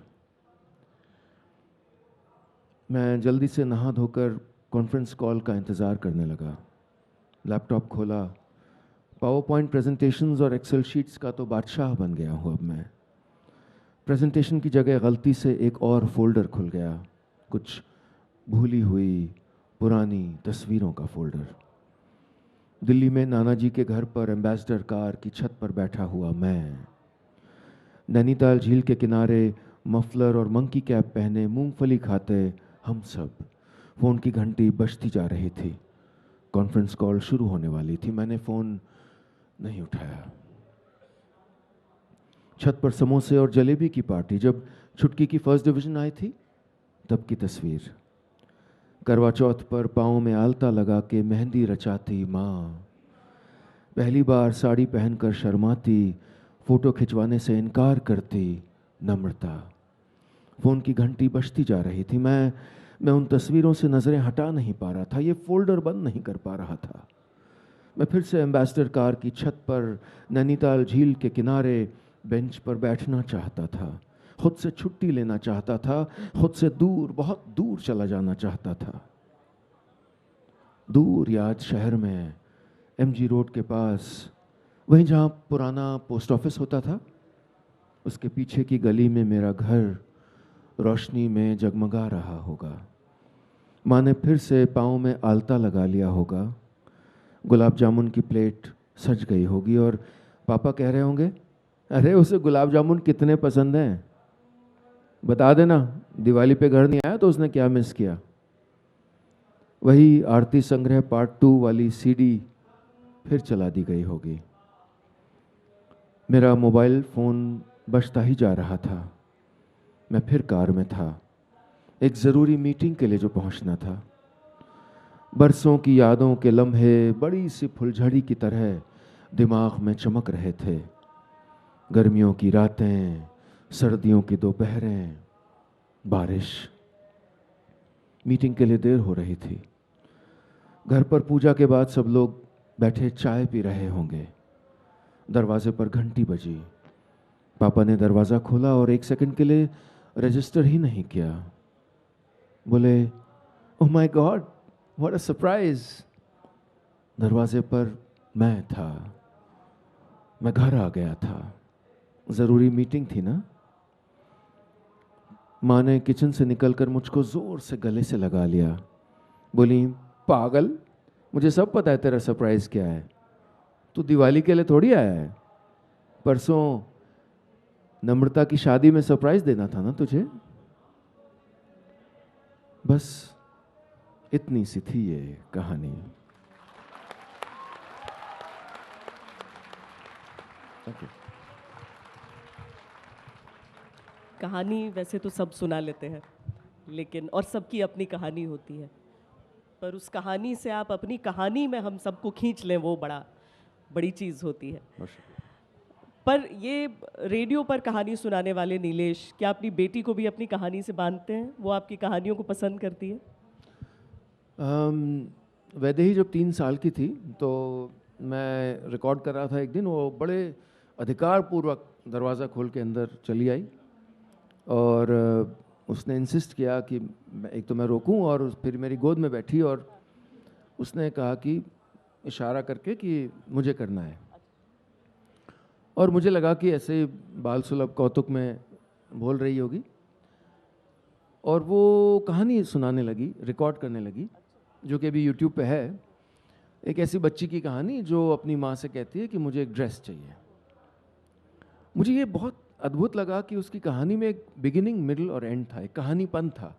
मैं जल्दी से नहा धोकर कॉन्फ्रेंस कॉल का इंतज़ार करने लगा। लैपटॉप खोला। पावर पॉइंट प्रेजेंटेशंस और एक्सेल शीट्स का तो बादशाह बन गया हूँ अब मैं। प्रेजेंटेशन की जगह गलती से एक और फोल्डर खुल गया, कुछ भूली हुई पुरानी तस्वीरों का फोल्डर। दिल्ली में नाना जी के घर पर एम्बेसडर कार की छत पर बैठा हुआ मैं, नैनीताल झील के किनारे मफलर और मंकी कैप पहने मूंगफली खाते हम सब। फ़ोन की घंटी बजती जा रही थी। कॉन्फ्रेंस कॉल शुरू होने वाली थी। मैंने फ़ोन नहीं उठाया। छत पर समोसे और जलेबी की पार्टी। जब छुटकी की फर्स्ट डिवीजन आई थी तब की तस्वीर। करवा चौथ पर पाँव में आलता लगा के मेहंदी रचाती माँ। पहली बार साड़ी पहनकर शर्माती, फोटो खिंचवाने से इनकार करती नम्रता। फ़ोन की घंटी बजती जा रही थी। मैं उन तस्वीरों से नज़रें हटा नहीं पा रहा था। ये फोल्डर बंद नहीं कर पा रहा था। मैं फिर से एम्बेसडर कार की छत पर नैनीताल झील के किनारे बेंच पर बैठना चाहता था। खुद से छुट्टी लेना चाहता था। खुद से दूर, बहुत दूर चला जाना चाहता था। दूर याद शहर में, एमजी रोड के पास, वहीं जहाँ पुराना पोस्ट ऑफिस होता था, उसके पीछे की गली में मेरा घर रोशनी में जगमगा रहा होगा। माँ ने फिर से पाँव में आलता लगा लिया होगा। गुलाब जामुन की प्लेट सज गई होगी और पापा कह रहे होंगे, अरे उसे गुलाब जामुन कितने पसंद हैं, बता देना, दिवाली पे घर नहीं आया तो उसने क्या मिस किया। वही आरती संग्रह पार्ट 2 वाली सीडी फिर चला दी गई होगी। मेरा मोबाइल फ़ोन बजता ही जा रहा था। मैं फिर कार में था, एक ज़रूरी मीटिंग के लिए जो पहुंचना था। बरसों की यादों के लम्हे बड़ी सी फुलझड़ी की तरह दिमाग में चमक रहे थे। गर्मियों की रातें, सर्दियों की दोपहरें, बारिश। मीटिंग के लिए देर हो रही थी। घर पर पूजा के बाद सब लोग बैठे चाय पी रहे होंगे। दरवाजे पर घंटी बजी। पापा ने दरवाज़ा खोला और 1 सेकंड के लिए रजिस्टर ही नहीं किया। बोले, oh my God, what a surprise. दरवाजे पर मैं था। मैं घर आ गया था। ज़रूरी मीटिंग थी ना। माँ ने किचन से निकलकर मुझको ज़ोर से गले से लगा लिया। बोली, पागल, मुझे सब पता है तेरा सरप्राइज क्या है। तू दिवाली के लिए थोड़ी आया है। परसों नम्रता की शादी में सरप्राइज देना था ना तुझे। बस इतनी सी थी ये कहानी। कहानी वैसे तो सब सुना लेते हैं, लेकिन और सबकी अपनी कहानी होती है, पर उस कहानी से आप अपनी कहानी में हम सबको खींच लें, वो बड़ी चीज़ होती है। पर ये रेडियो पर कहानी सुनाने वाले नीलेश, क्या अपनी बेटी को भी अपनी कहानी से बांधते हैं? वो आपकी कहानियों को पसंद करती है? वैदेही जब 3 साल की थी तो मैं रिकॉर्ड कर रहा था एक दिन, वो बड़े अधिकारपूर्वक दरवाज़ा खोल के अंदर चली आई और उसने इंसिस्ट किया कि एक तो मैं रोकूं, और फिर मेरी गोद में बैठी और उसने कहा कि इशारा करके कि मुझे करना है। और मुझे लगा कि ऐसे बाल सुलभ कौतुक में बोल रही होगी, और वो कहानी सुनाने लगी, रिकॉर्ड करने लगी, जो कि अभी यूट्यूब पे है। एक ऐसी बच्ची की कहानी जो अपनी माँ से कहती है कि मुझे एक ड्रेस चाहिए। मुझे ये बहुत अद्भुत लगा कि उसकी कहानी में एक बिगिनिंग, मिडल और एंड था, एक कहानीपन था।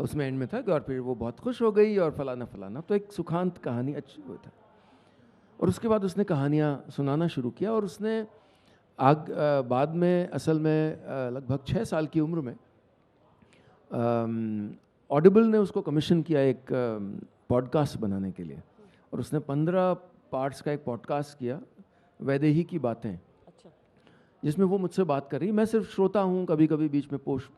उसमें एंड में था कि और फिर वो बहुत खुश हो गई और फलाना फलाना, तो एक सुखांत कहानी अच्छी वो था। और उसके बाद उसने कहानियाँ सुनाना शुरू किया, और उसने बाद में असल में लगभग 6 साल की उम्र में ऑडिबल ने उसको कमीशन किया एक पॉडकास्ट बनाने के लिए, और उसने 15 पार्ट्स का एक पॉडकास्ट किया, वैदेही की बातें, अच्छा। जिसमें वो मुझसे बात कर रही, मैं सिर्फ श्रोता हूँ, कभी कभी बीच में पोस्ट,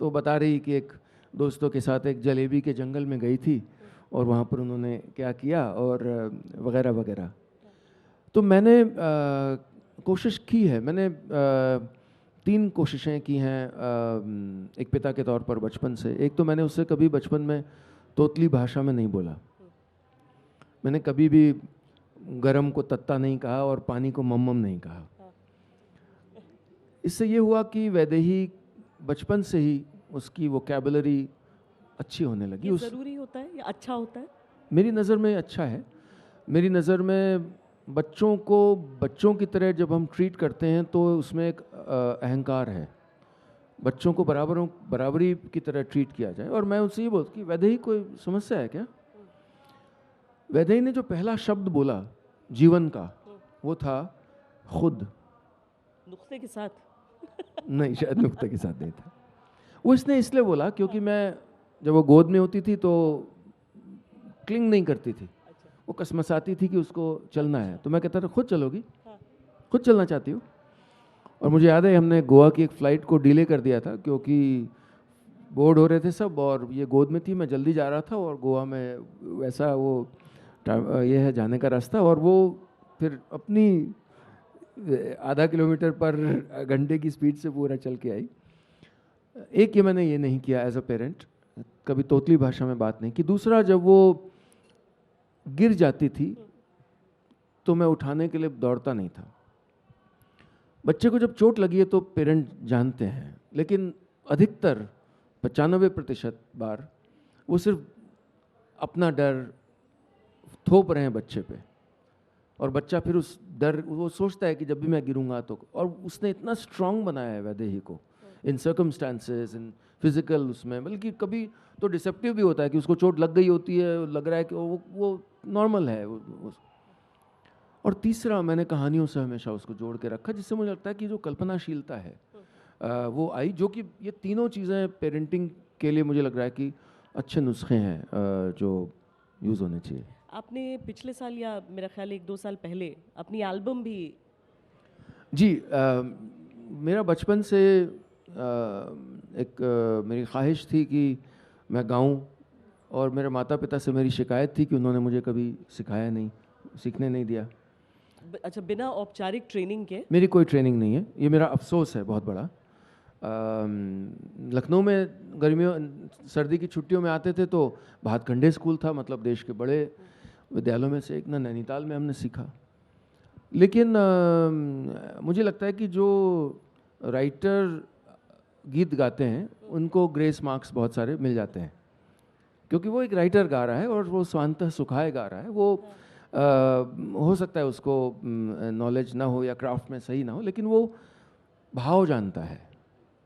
तो बता रही कि एक दोस्तों के साथ एक जलेबी के जंगल में गई थी और वहाँ पर उन्होंने क्या किया और वगैरह वगैरह। तो मैंने कोशिश की है, मैंने 3 कोशिशें की हैं एक पिता के तौर पर बचपन से। एक तो मैंने उससे कभी बचपन में तोतली भाषा में नहीं बोला, मैंने कभी भी गरम को तत्ता नहीं कहा और पानी को मम्मम नहीं कहा। इससे ये हुआ कि वैदेही बचपन से ही उसकी वोकैबुलरी अच्छी होने लगी। ये ज़रूरी होता है या अच्छा होता है? मेरी नज़र में अच्छा है। मेरी नज़र में बच्चों को बच्चों की तरह जब हम ट्रीट करते हैं तो उसमें एक अहंकार है। बच्चों को बराबरी की तरह ट्रीट किया जाए। और मैं उनसे ये बोलता कि वैदेही कोई समस्या है क्या? वैदेही ने जो पहला शब्द बोला जीवन का, वो था खुद। नुक्ते के साथ? नहीं, शायद नुक्ते के साथ नहीं था। वो इसने इसलिए बोला क्योंकि मैं जब वो गोद में होती थी तो क्लिंग नहीं करती थी, वो कसमसाती थी कि उसको चलना है, तो मैं कहता था खुद चलोगी, खुद चलना चाहती हो। और मुझे याद है हमने गोवा की एक फ़्लाइट को डिले कर दिया था क्योंकि बोर्ड हो रहे थे सब, और ये गोद में थी, मैं जल्दी जा रहा था, और गोवा में वैसा वो ये है जाने का रास्ता, और वो फिर अपनी आधा किलोमीटर पर घंटे की स्पीड से पूरा चल के आई। एक ये मैंने ये नहीं किया एज अ पेरेंट, कभी तोतली भाषा में बात नहीं की। दूसरा, जब वो गिर जाती थी तो मैं उठाने के लिए दौड़ता नहीं था। बच्चे को जब चोट लगी है तो पेरेंट जानते हैं, लेकिन अधिकतर 95% बार वो सिर्फ अपना डर थोप रहे हैं बच्चे पे, और बच्चा फिर उस डर, वो सोचता है कि जब भी मैं गिरूंगा तो। और उसने इतना स्ट्रांग बनाया है वैदेही को इन सर्कमस्टांसेस, इन फिजिकल उसमें, बल्कि कभी तो डिसेप्टिव भी होता है कि उसको चोट लग गई होती है, लग रहा है कि वो नॉर्मल है वो। और तीसरा, मैंने कहानियों से हमेशा उसको जोड़ के रखा, जिससे मुझे लगता है कि जो कल्पनाशीलता है वो आई, जो कि ये तीनों चीज़ें पेरेंटिंग के लिए मुझे लग रहा है कि अच्छे नुस्खे हैं जो यूज़ होने चाहिए। आपने पिछले साल या मेरा ख्याल 1-2 साल पहले अपनी एल्बम भी। जी, मेरा बचपन से मेरी ख्वाहिश थी कि मैं गाऊं, और मेरे माता पिता से मेरी शिकायत थी कि उन्होंने मुझे कभी सिखाया नहीं, सीखने नहीं दिया। अच्छा, बिना औपचारिक ट्रेनिंग के? मेरी कोई ट्रेनिंग नहीं है, ये मेरा अफसोस है बहुत बड़ा। लखनऊ में गर्मियों सर्दी की छुट्टियों में आते थे तो भातखंडे स्कूल था, मतलब देश के बड़े विद्यालयों में से एक ना, नैनीताल में हमने सीखा। लेकिन मुझे लगता है कि जो राइटर गीत गाते हैं उनको ग्रेस मार्क्स बहुत सारे मिल जाते हैं, क्योंकि वो एक राइटर गा रहा है और वो स्वांतः सुखाए गा रहा है। वो हो सकता है उसको नॉलेज ना हो या क्राफ्ट में सही ना हो, लेकिन वो भाव जानता है,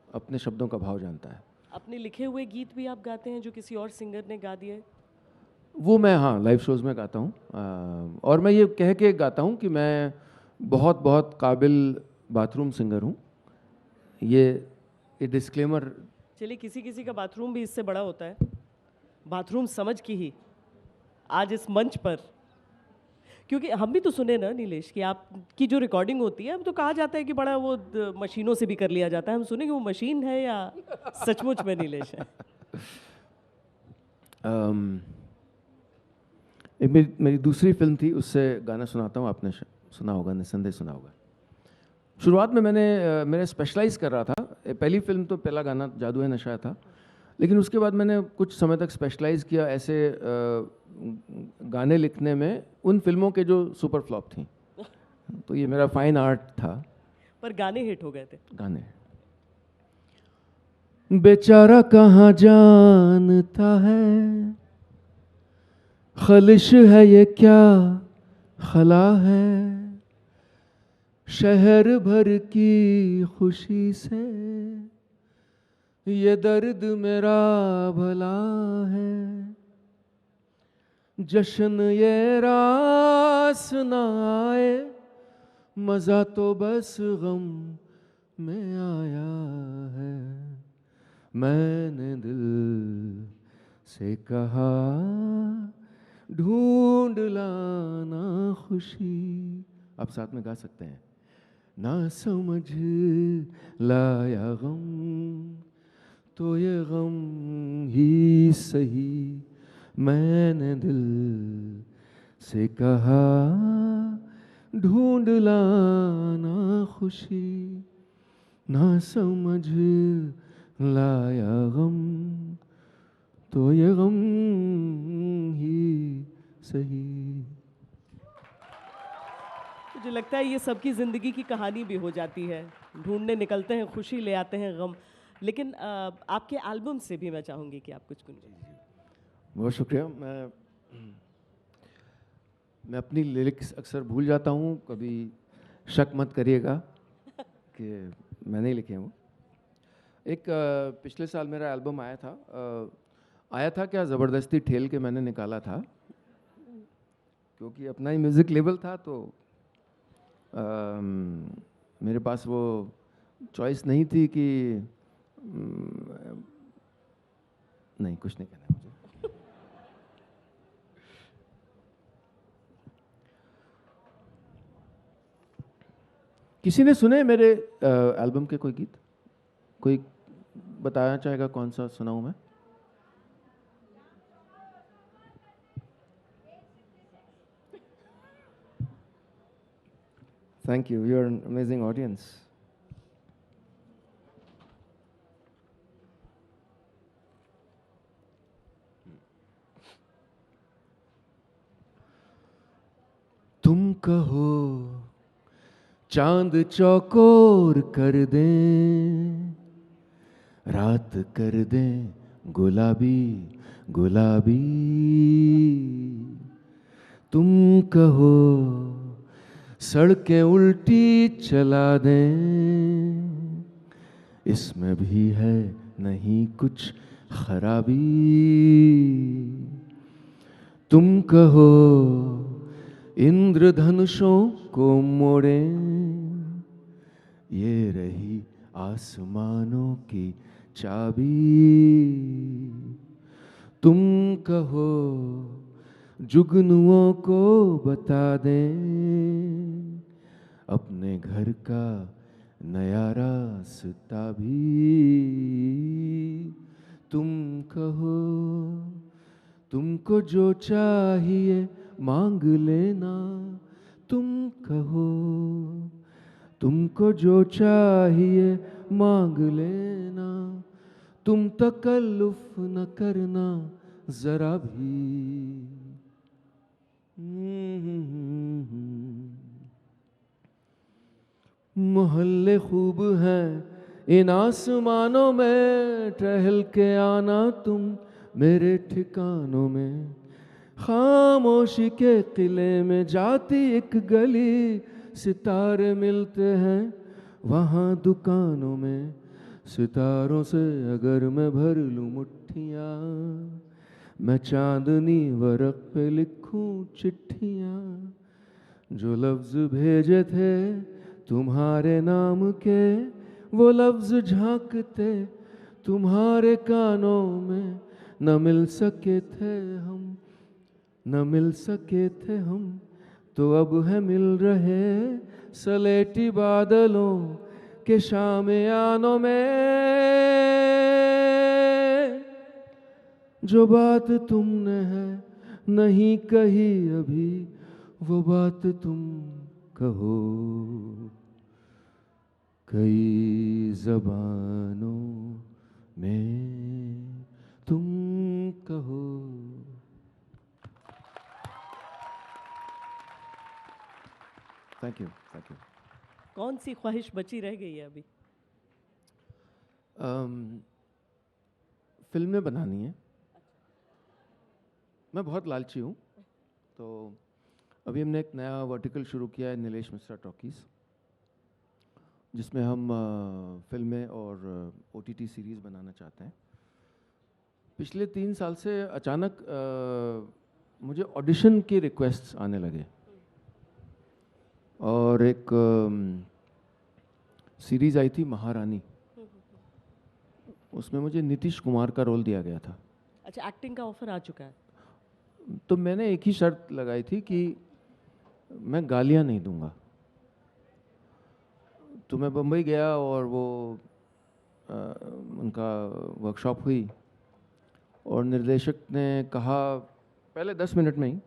अपने शब्दों का भाव जानता है। अपने लिखे हुए गीत भी आप गाते हैं जो किसी और सिंगर ने गा दिए? वो मैं, हाँ, लाइव शोज़ में गाता हूँ, और मैं ये कह के गाता हूँ कि मैं बहुत बहुत काबिल बाथरूम सिंगर हूँ। ये डिस्क्लेमर। चलिए, किसी किसी का बाथरूम भी इससे बड़ा होता है, बाथरूम समझ के ही आज इस मंच पर, क्योंकि हम भी तो सुने ना नीलेश कि आपकी जो रिकॉर्डिंग होती है, अब तो कहा जाता है कि बड़ा वो मशीनों से भी कर लिया जाता है। हम सुने कि वो मशीन है या सचमुच में नीलेश है? एक मेरी दूसरी फिल्म थी, उससे गाना सुनाता हूँ, आपने सुना होगा, निस्संदेह सुना होगा। शुरुआत में मैंने स्पेशलाइज कर रहा था, पहली फिल्म तो पहला गाना जादू है नशा था, लेकिन उसके बाद मैंने कुछ समय तक स्पेशलाइज किया ऐसे गाने लिखने में उन फिल्मों के जो सुपर फ्लॉप थी। तो ये मेरा फाइन आर्ट था। पर गाने हिट हो गए थे। गाने बेचारा कहाँ जानता है, खलिश है ये क्या खला है, शहर भर की खुशी से ये दर्द मेरा भला है, जश्न ये रास न आए, मजा तो बस गम में आया है। मैंने दिल से कहा ढूंढ लाना खुशी। आप साथ में गा सकते हैं। ना समझ लाया गम तो ये गम ही सही, मैंने दिल से कहा ढूंढ लाना खुशी, ना समझ लाया गम तो ये गम ही सही। मुझे लगता है ये सबकी ज़िंदगी की कहानी भी हो जाती है, ढूंढने निकलते हैं, खुशी ले आते हैं गम। लेकिन आपके एल्बम से भी मैं चाहूँगी कि आप कुछ गुनगुनाएं। बहुत शुक्रिया। मैं अपनी लिरिक्स अक्सर भूल जाता हूँ, कभी शक मत करिएगा कि मैंने ही लिखे हैं वो। एक पिछले साल मेरा एल्बम आया था क्या, ज़बरदस्ती ठेल के मैंने निकाला था, क्योंकि अपना ही म्यूज़िक लेबल था, तो मेरे पास वो चॉइस नहीं थी कि नहीं, कुछ नहीं कहना मुझे। किसी ने सुने मेरे एल्बम के कोई गीत? कोई बताना चाहेगा कौन सा सुनाऊं मैं? Thank you. You're an amazing audience. तुम कहो चांद चौकोर कर दें, रात कर दें गुलाबी गुलाबी, तुम कहो सड़कें उल्टी चला दें, इसमें भी है नहीं कुछ खराबी, तुम कहो इंद्रधनुषों को मोड़ें, ये रही आसमानों की चाबी, तुम कहो जुगनुओं को बता दें अपने घर का नया रास्ता भी, तुम कहो तुमको जो चाहिए मांग लेना, तुम कहो तुमको जो चाहिए मांग लेना, तुम तकल्लुफ न करना जरा भी। मोहल्ले खूब हैं इन आसमानों में, टहल के आना तुम मेरे ठिकानों में, खामोशी के किले में जाती एक गली, सितारे मिलते हैं वहाँ दुकानों में, सितारों से अगर मैं भर लूँ मुट्ठियाँ, मैं चांदनी वरक पे लिखूं चिट्ठियाँ, जो लफ्ज भेजे थे तुम्हारे नाम के, वो लफ्ज झांकते तुम्हारे कानों में, न मिल सके थे हम, न मिल सके थे हम, तो अब है मिल रहे सलेटी बादलों के शामियानों में, जो बात तुमने है नहीं कही अभी वो बात तुम कहो, कई ज़बानों में तुम कहो। Thank you, thank you. कौन सी ख्वाहिश बची रह गई है अभी? फिल्में बनानी है। मैं बहुत लालची हूँ, तो अभी हमने एक नया वर्टिकल शुरू किया है, नीलेश मिश्रा टॉकीज़, जिसमें हम फिल्में और OTT सीरीज़ बनाना चाहते हैं। पिछले 3 साल से अचानक मुझे ऑडिशन की रिक्वेस्ट्स आने लगे, और एक सीरीज़ आई थी महारानी, उसमें मुझे नीतीश कुमार का रोल दिया गया था। अच्छा, एक्टिंग का ऑफर आ चुका है? तो मैंने एक ही शर्त लगाई थी कि मैं गालियाँ नहीं दूंगा। तो मैं बम्बई गया और वो उनका वर्कशॉप हुई, और निर्देशक ने कहा पहले 10 मिनट में ही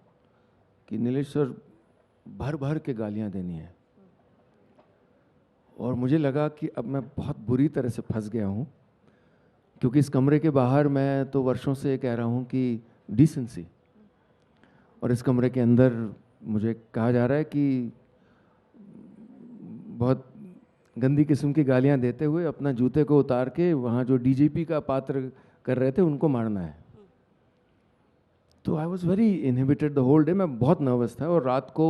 कि नीलेश सर, भर भर के गालियाँ देनी है। और मुझे लगा कि अब मैं बहुत बुरी तरह से फंस गया हूँ, क्योंकि इस कमरे के बाहर मैं तो वर्षों से कह रहा हूँ कि डिसेंसी, और इस कमरे के अंदर मुझे कहा जा रहा है कि बहुत गंदी किस्म की गालियाँ देते हुए अपना जूते को उतार के वहाँ जो DGP का पात्र कर रहे थे उनको मारना है। तो I was very inhibited the whole day. मैं बहुत नर्वस था, और रात को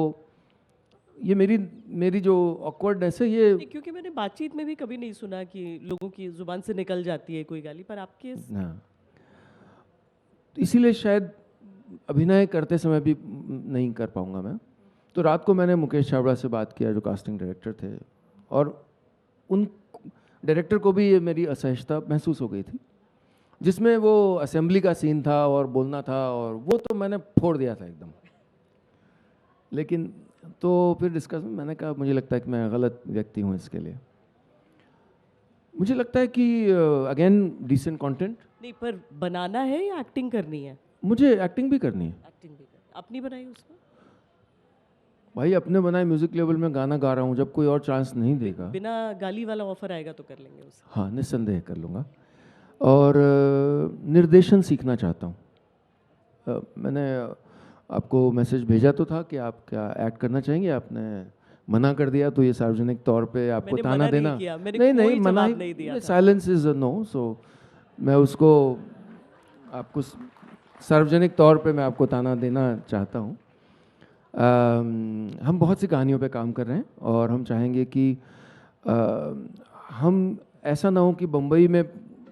ये मेरी जो ऑकवर्डनेस है ये, क्योंकि मैंने बातचीत में भी कभी नहीं सुना कि लोगों की जुबान से निकल जाती है कोई गाली, पर आपके हाँ, तो इसीलिए शायद अभिनय करते समय भी नहीं कर पाऊंगा मैं। तो रात को मैंने मुकेश छाबड़ा से बात किया, जो कास्टिंग डायरेक्टर थे, और उन डायरेक्टर को भी ये मेरी असहजता महसूस हो गई थी, जिसमें वो असेंबली का सीन था और बोलना था, और वो तो मैंने फोड़ दिया था एकदम। लेकिन तो फिर डिस्कस में मैंने कहा मुझे लगता है कि मैं गलत व्यक्ति हूँ इसके लिए। मुझे लगता है कि अगेन डिसेंट कंटेंट। नहीं, पर बनाना है या एक्टिंग करनी है? मुझे एक्टिंग भी करनी है। एक्टिंग भी करनी, अपनी बनाई उसमें? भाई अपने बनाए म्यूजिक लेवल में गाना गा रहा हूँ, जब कोई और चांस नहीं देगा। बिना गाली वाला ऑफर आएगा तो कर लेंगे उसे। हाँ, निस्संदेह कर लूँगा। और निर्देशन सीखना चाहता हूँ। मैंने आपको मैसेज भेजा तो था कि आप क्या एक्ट करना चाहेंगे, आपने मना कर दिया, तो ये सार्वजनिक तौर पे आपको मैंने ताना मना देना नहीं किया, मैंने नहीं नहीं कोई मना जवाब ही नहीं दिया था। Silence is a no. So मैं उसको आपको सार्वजनिक तौर पे मैं आपको ताना देना चाहता हूँ। हम बहुत सी कहानियों पे काम कर रहे हैं, और हम चाहेंगे कि हम ऐसा ना हो कि बम्बई में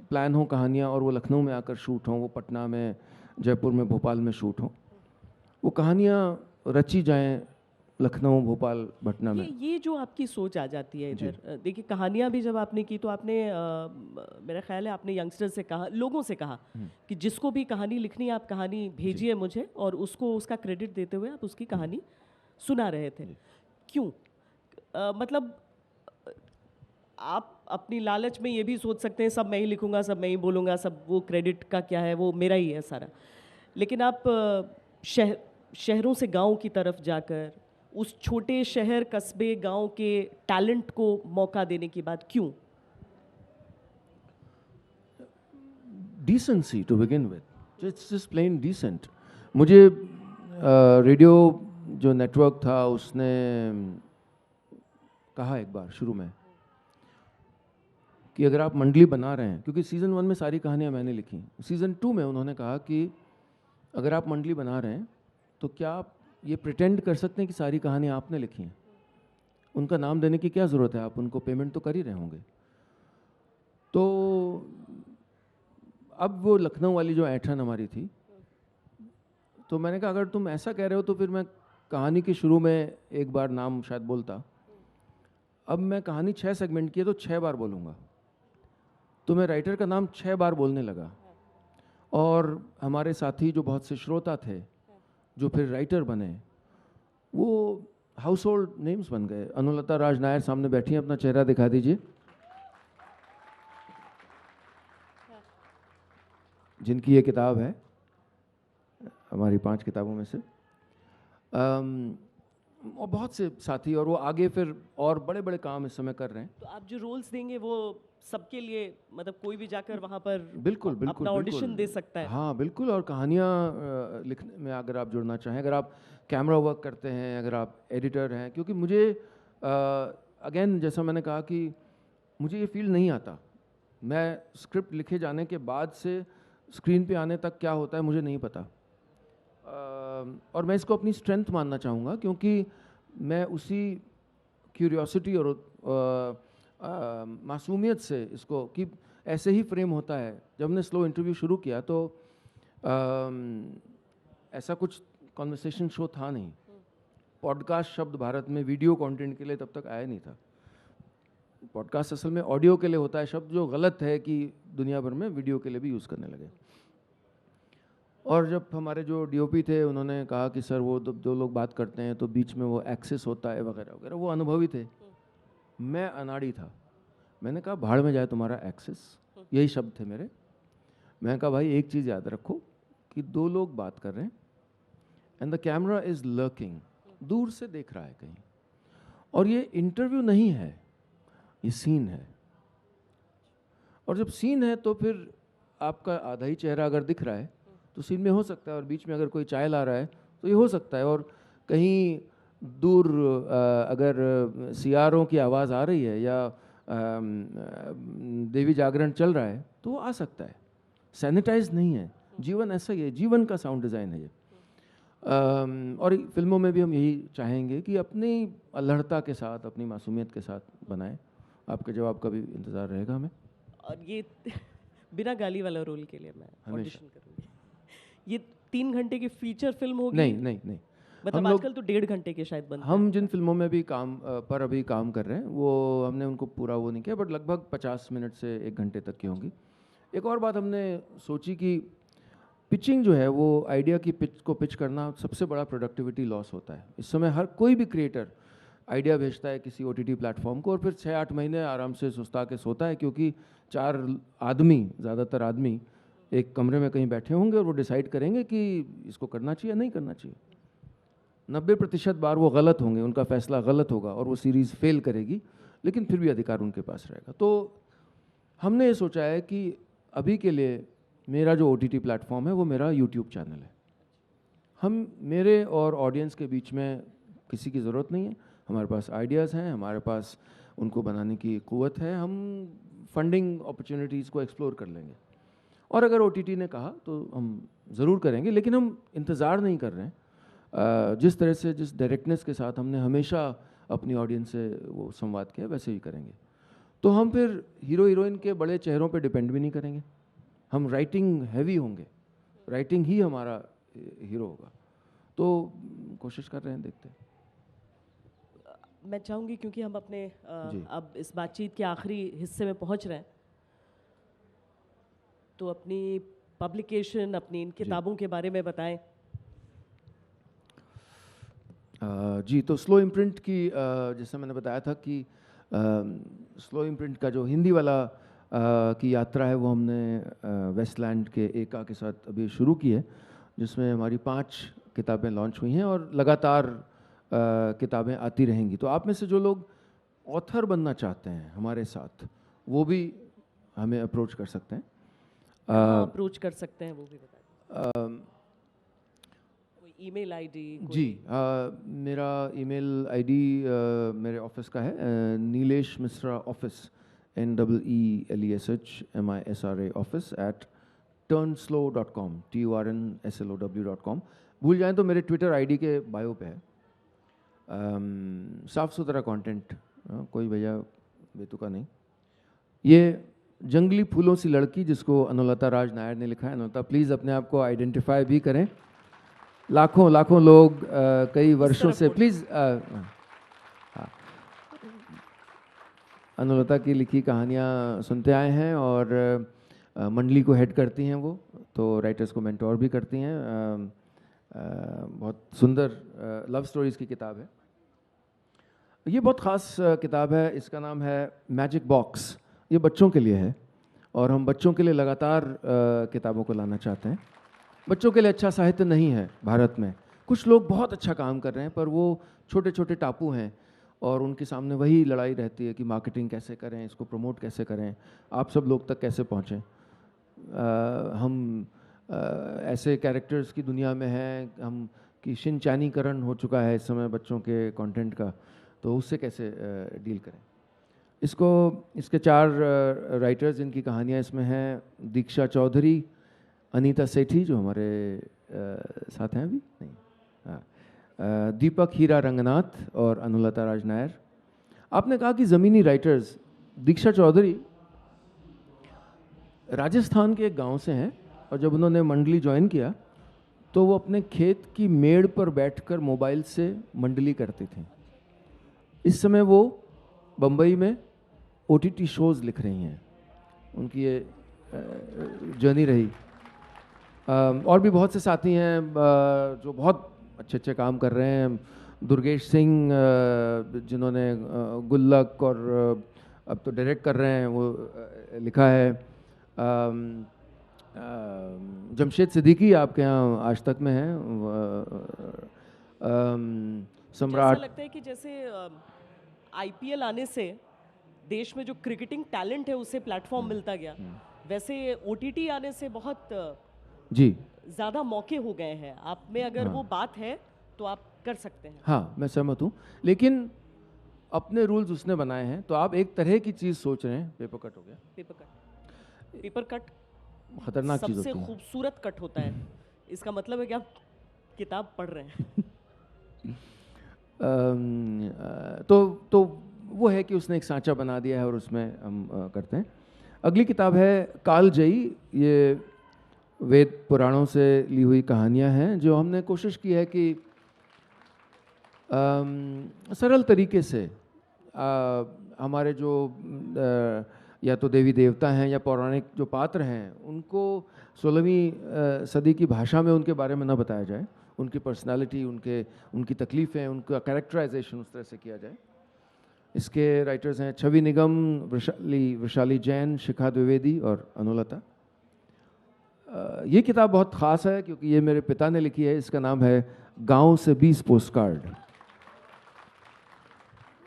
प्लान हो कहानियाँ और वो लखनऊ में आकर शूट हों, वो पटना में, जयपुर में, भोपाल में शूट हों। वो कहानियाँ रची जाएं लखनऊ, भोपाल, पटना में। ये जो आपकी सोच आ जाती है इधर, देखिए कहानियाँ भी जब आपने की तो आपने मेरा ख्याल है आपने यंगस्टर्स से कहा, लोगों से कहा कि जिसको भी कहानी लिखनी है आप कहानी भेजिए मुझे, और उसको उसका क्रेडिट देते हुए आप उसकी कहानी सुना रहे थे। क्यों? मतलब आप अपनी लालच में ये भी सोच सकते हैं सब मैं ही लिखूंगा, सब मैं ही बोलूँगा, सब वो क्रेडिट का क्या है, वो मेरा ही है सारा। लेकिन आप शहरों से गांव की तरफ जाकर उस छोटे शहर, कस्बे, गांव के टैलेंट को मौका देने की बात क्यों? Decency to begin with, it's just plain decent. मुझे रेडियो जो नेटवर्क था उसने कहा एक बार शुरू में कि अगर आप मंडली बना रहे हैं, क्योंकि सीज़न 1 में सारी कहानियाँ मैंने लिखी, सीज़न 2 में उन्होंने कहा कि अगर आप मंडली बना रहे हैं तो क्या आप ये प्रिटेंड कर सकते हैं कि सारी कहानियाँ आपने लिखी हैं? उनका नाम देने की क्या ज़रूरत है, आप उनको पेमेंट तो कर ही रहे होंगे। तो अब वो लखनऊ वाली जो ऐंठन हमारी थी, तो मैंने कहा अगर तुम ऐसा कह रहे हो तो फिर मैं कहानी के शुरू में एक बार नाम शायद बोलता, अब मैं कहानी 6 सेगमेंट की है तो 6 बार बोलूँगा। तो मैं राइटर का नाम 6 बार बोलने लगा, और हमारे साथी जो बहुत से श्रोता थे जो फिर राइटर बने, वो हाउस होल्ड नेम्स बन गए। अनुलता राज नायर सामने बैठी हैं, अपना चेहरा दिखा दीजिए, जिनकी ये किताब है हमारी 5 किताबों में से। और बहुत से साथी, और वो आगे फिर और बड़े बड़े काम इस समय कर रहे हैं। तो आप जो रोल्स देंगे वो सबके लिए, मतलब कोई भी जाकर वहाँ पर बिल्कुल बिल्कुल अपना ऑडिशन दे सकता है? हाँ बिल्कुल। और कहानियाँ लिखने में अगर आप जुड़ना चाहें, अगर आप कैमरा वर्क करते हैं, अगर आप एडिटर हैं, क्योंकि मुझे अगेन जैसा मैंने कहा कि मुझे ये फील्ड नहीं आता। मैं स्क्रिप्ट लिखे जाने के बाद से स्क्रीन पे आने तक क्या होता है मुझे नहीं पता। और मैं इसको अपनी स्ट्रेंथ मानना चाहूँगा, क्योंकि मैं उसी क्यूरियोसिटी और मासूमियत से इसको, कि ऐसे ही फ्रेम होता है। जब हमने स्लो इंटरव्यू शुरू किया तो ऐसा कुछ कॉन्वर्सेशन शो था नहीं। पॉडकास्ट शब्द भारत में वीडियो कंटेंट के लिए तब तक आया नहीं था। पॉडकास्ट असल में ऑडियो के लिए होता है शब्द, जो गलत है कि दुनिया भर में वीडियो के लिए भी यूज़ करने लगे। और जब हमारे जो डीओपी थे उन्होंने कहा कि सर वो दो लोग बात करते हैं तो बीच में वो एक्सेस होता है वगैरह वगैरह, वो अनुभवी थे, मैं अनाड़ी था। मैंने कहा भाड़ में जाए तुम्हारा एक्सेस, यही शब्द थे मेरे। मैंने कहा भाई एक चीज़ याद रखो कि 2 लोग बात कर रहे हैं and the camera is lurking, दूर से देख रहा है कहीं, और ये इंटरव्यू नहीं है, ये सीन है। और जब सीन है तो फिर आपका आधा ही चेहरा अगर दिख रहा है तो सीन में हो सकता है, और बीच में अगर कोई चाय ला रहा है तो ये हो सकता है, और कहीं दूर अगर सियारों की आवाज़ आ रही है या देवी जागरण चल रहा है तो वो आ सकता है। सैनिटाइज नहीं है जीवन, ऐसा ही है, जीवन का साउंड डिज़ाइन है ये। और फिल्मों में भी हम यही चाहेंगे कि अपनी अल्हड़ता के साथ, अपनी मासूमियत के साथ बनाएं। आपके जवाब का भी इंतज़ार रहेगा हमें। और ये बिना गाली वाला रोल के लिए मैं हमेशा। ऑडिशन करूँगी। ये 3 घंटे की फीचर फिल्म होगी? नहीं नहीं नहीं, मतलब आजकल तो 1.5 घंटे के शायद बनते हैं। हम जिन फिल्मों में भी काम पर अभी काम कर रहे हैं वो हमने उनको पूरा वो नहीं किया, बट लगभग 50 मिनट से 1 घंटे तक की होंगी। एक और बात हमने सोची कि पिचिंग जो है वो आइडिया की पिच करना सबसे बड़ा प्रोडक्टिविटी लॉस होता है। इस समय हर कोई भी क्रिएटर आइडिया भेजता है किसी OTT प्लेटफॉर्म को और फिर 6-8 महीने आराम से सुस्ता के सोता है, क्योंकि 4 आदमी, ज़्यादातर आदमी एक कमरे में कहीं बैठे होंगे और वो डिसाइड करेंगे कि इसको करना चाहिए या नहीं करना चाहिए। 90% बार वो गलत होंगे, उनका फैसला गलत होगा और वो सीरीज़ फेल करेगी, लेकिन फिर भी अधिकार उनके पास रहेगा। तो हमने ये सोचा है कि अभी के लिए मेरा जो OTT प्लेटफॉर्म है वो मेरा YouTube चैनल है। मेरे और ऑडियंस के बीच में किसी की ज़रूरत नहीं है। हमारे पास आइडियाज़ हैं, हमारे पास उनको बनाने की क़ुव्वत है, हम फंडिंग अपॉर्चुनिटीज़ को एक्सप्लोर कर लेंगे। और अगर OTT ने कहा तो हम ज़रूर करेंगे, लेकिन हम इंतज़ार नहीं कर रहे हैं। जिस तरह से, जिस डायरेक्टनेस के साथ हमने हमेशा अपनी ऑडियंस से वो संवाद किया, वैसे ही करेंगे। तो हम फिर हीरो हीरोइन के बड़े चेहरों पे डिपेंड भी नहीं करेंगे। हम राइटिंग हैवी होंगे, राइटिंग ही हमारा हीरो होगा। तो कोशिश कर रहे हैं, देखते हैं। मैं चाहूँगी, क्योंकि हम अपने अब इस बातचीत के आखिरी हिस्से में पहुँच रहे हैं, तो अपनी पब्लिकेशन, अपनी इन किताबों के बारे में बताएं। जी, तो स्लो इम्प्रिंट की जैसे मैंने बताया था कि स्लो इम्प्रिंट का जो हिंदी वाला की यात्रा है वो हमने वेस्टलैंड के एका के साथ अभी शुरू की है, जिसमें हमारी 5 किताबें लॉन्च हुई हैं और लगातार किताबें आती रहेंगी। तो आप में से जो लोग ऑथर बनना चाहते हैं हमारे साथ, वो भी हमें अप्रोच कर सकते हैं। अप्रोच कर सकते हैं वो भी बताएं। कोई ईमेल आईडी? जी, मेरा ईमेल आईडी मेरे ऑफिस का है, Nilesh Mishra office, NEELESHMISRA office @turnslow.com, TURNSLOW.com। भूल जाएं तो मेरे ट्विटर आईडी के बायो पे है। साफ़ सुथरा कंटेंट, कोई भैया बेतुका नहीं। ये जंगली फूलों सी लड़की, जिसको अनुलता राज नायर ने लिखा है। अनुलता, प्लीज़ अपने आप को आइडेंटिफाई भी करें। लाखों लाखों लोग कई वर्षों से, प्लीज़ अनुलता की लिखी कहानियाँ सुनते आए हैं और मंडली को हेड करती हैं वो, तो राइटर्स को मेंटोर भी करती हैं। बहुत सुंदर लव स्टोरीज़ की किताब है ये, बहुत ख़ास किताब है। इसका नाम है मैजिक बॉक्स। ये बच्चों के लिए है और हम बच्चों के लिए लगातार किताबों को लाना चाहते हैं। बच्चों के लिए अच्छा साहित्य नहीं है भारत में। कुछ लोग बहुत अच्छा काम कर रहे हैं, पर वो छोटे छोटे टापू हैं और उनके सामने वही लड़ाई रहती है कि मार्केटिंग कैसे करें, इसको प्रमोट कैसे करें, आप सब लोग तक कैसे पहुँचें। हम ऐसे कैरेक्टर्स की दुनिया में हैं, हम कि शिनचैनीकरण हो चुका है इस समय बच्चों के कंटेंट का, तो उससे कैसे डील करें। इसके 4 राइटर्स जिनकी कहानियाँ इसमें हैं, दीक्षा चौधरी, अनीता सेठी जो हमारे साथ हैं अभी नहीं, हाँ, दीपक हीरा रंगनाथ और अनुलता राज नायर। आपने कहा कि ज़मीनी राइटर्स, दीक्षा चौधरी राजस्थान के एक गांव से हैं और जब उन्होंने मंडली ज्वाइन किया तो वो अपने खेत की मेड़ पर बैठकर मोबाइल से मंडली करती थी। इस समय वो बम्बई में OTT शोज़ लिख रही हैं। उनकी ये जर्नी रही। और भी बहुत से साथी हैं जो बहुत अच्छे अच्छे काम कर रहे हैं। दुर्गेश सिंह जिन्होंने गुल्लक और अब तो डायरेक्ट कर रहे हैं, वो लिखा है। जमशेद सिद्दीकी आपके यहाँ आज तक में है। सम्राट, ऐसा लगता है कि जैसे IPL आने से देश में जो क्रिकेटिंग टैलेंट है उसे प्लेटफॉर्म मिलता गया, वैसे OTT आने से बहुत जी ज़्यादा मौके हो गए हैं। आप में अगर वो बात है तो आप कर सकते हैं। हाँ, मैं सहमत हूँ, लेकिन अपने रूल्स उसने बनाए हैं। तो आप एक तरह की चीज़ सोच रहे हैं, पेपर कट हो गया। पेपर कट खतरनाक चीज़ सबसे होती है। खूबसूरत कट होता है। इसका मतलब है कि आप किताब पढ़ रहे हैं। तो वो है कि उसने एक सांचा बना दिया है और उसमें हम करते हैं। अगली किताब है कालजयी। ये वेद पुराणों से ली हुई कहानियाँ हैं जो हमने कोशिश की है कि सरल तरीके से हमारे जो या तो देवी देवता हैं या पौराणिक जो पात्र हैं उनको 16वीं सदी की भाषा में उनके बारे में न बताया जाए, उनकी पर्सनालिटी, उनकी तकलीफ़ें, उनका कैरेक्टराइजेशन उस तरह से किया जाए। इसके राइटर्स हैं छवि निगम, वृशाली जैन, शिखा द्विवेदी और अनुलता। ये किताब बहुत ख़ास है क्योंकि ये मेरे पिता ने लिखी है। इसका नाम है गांव से 20 पोस्टकार्ड।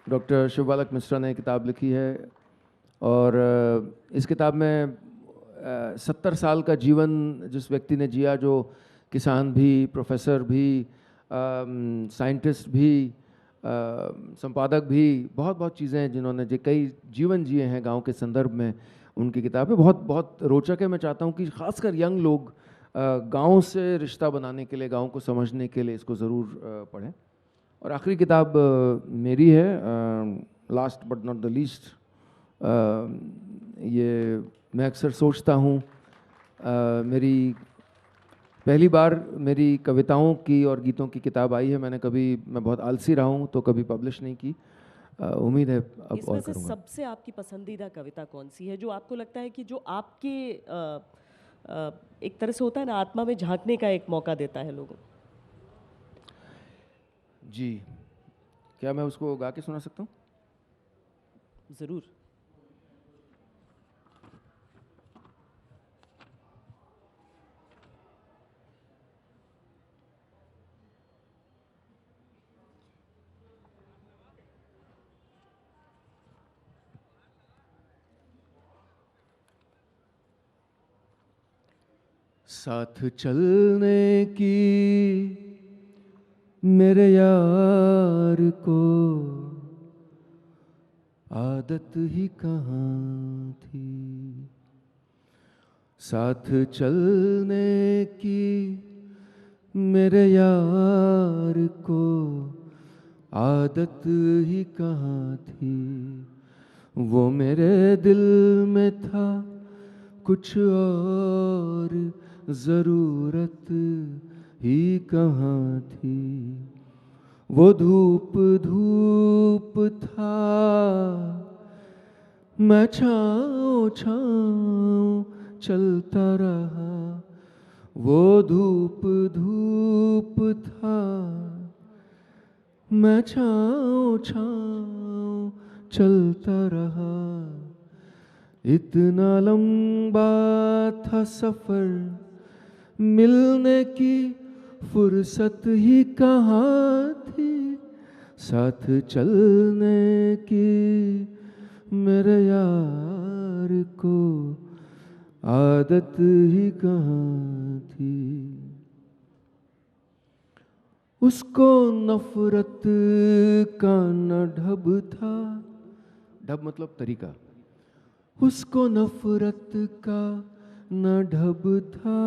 डॉक्टर शिवबालक मिश्रा ने किताब लिखी है और इस किताब में 70 साल का जीवन जिस व्यक्ति ने जिया, जो किसान भी, प्रोफेसर भी, साइंटिस्ट भी, संपादक भी, बहुत बहुत चीज़ें हैं जिन्होंने कई जीवन जिए हैं गांव के संदर्भ में, उनकी किताब है। बहुत बहुत रोचक है। मैं चाहता हूँ कि खासकर यंग लोग गांव से रिश्ता बनाने के लिए, गांव को समझने के लिए इसको ज़रूर पढ़ें। और आखिरी किताब मेरी है, last but not the least. ये मैं अक्सर सोचता हूँ, मेरी पहली बार मेरी कविताओं की और गीतों की किताब आई है। मैं बहुत आलसी रहा हूँ तो कभी पब्लिश नहीं की। उम्मीद है अब इसमें और से करूँगा। सबसे आपकी पसंदीदा कविता कौन सी है जो आपको लगता है कि जो आपके एक तरह से होता है ना, आत्मा में झांकने का एक मौका देता है लोगों को? जी, क्या मैं उसको गा के सुना सकता हूँ? ज़रूर। साथ चलने की मेरे यार को आदत ही कहाँ थी। साथ चलने की मेरे यार को आदत ही कहाँ थी। वो मेरे दिल में था कुछ और, ज़रूरत ही कहाँ थी। वो धूप धूप था, मैं छाँव छाँव चलता रहा। वो धूप धूप था, मैं छाँव छाँव चलता रहा। इतना लंबा था सफ़र मिलने की फुर्सत ही कहाँ थी, साथ चलने की मेरे यार को आदत ही कहाँ थी। उसको नफरत का न ढब था, ढब मतलब तरीका, उसको नफरत का न ढब था,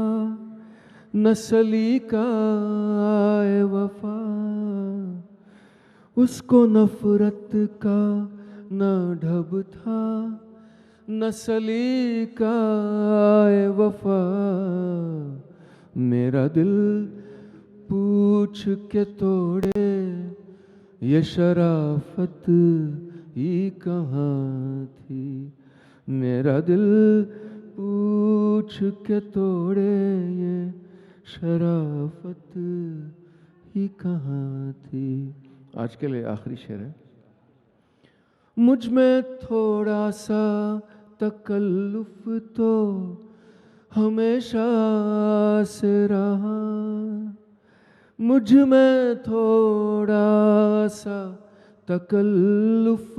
न सलीका-ए वफा, उसको नफरत का न ढब था, न सलीका-ए वफा, मेरा दिल पूछ के तोड़े ये शराफत ही कहाँ थी, मेरा दिल पूछ के तोड़े ये शराफत ही कहाँ थी। आज के लिए आखिरी शेर है। मुझ में थोड़ा सा तकल्लुफ तो हमेशा से रहा, मुझ में थोड़ा सा तकल्लुफ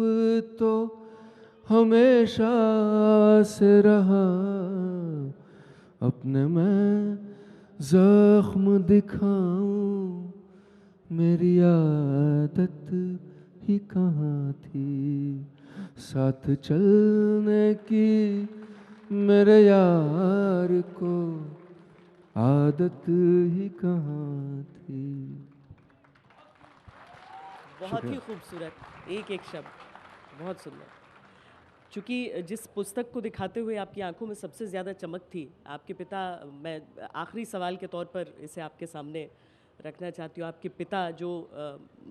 तो हमेशा से रहा, अपने मैं जख्म दिखाऊं मेरी आदत ही कहाँ थी, साथ चलने की मेरे यार को आदत ही कहाँ थी। बहुत ही खूबसूरत, एक एक शब्द बहुत सुंदर। चूँकि जिस पुस्तक को दिखाते हुए आपकी आंखों में सबसे ज़्यादा चमक थी, आपके पिता, मैं आखिरी सवाल के तौर पर इसे आपके सामने रखना चाहती हूँ। आपके पिता जो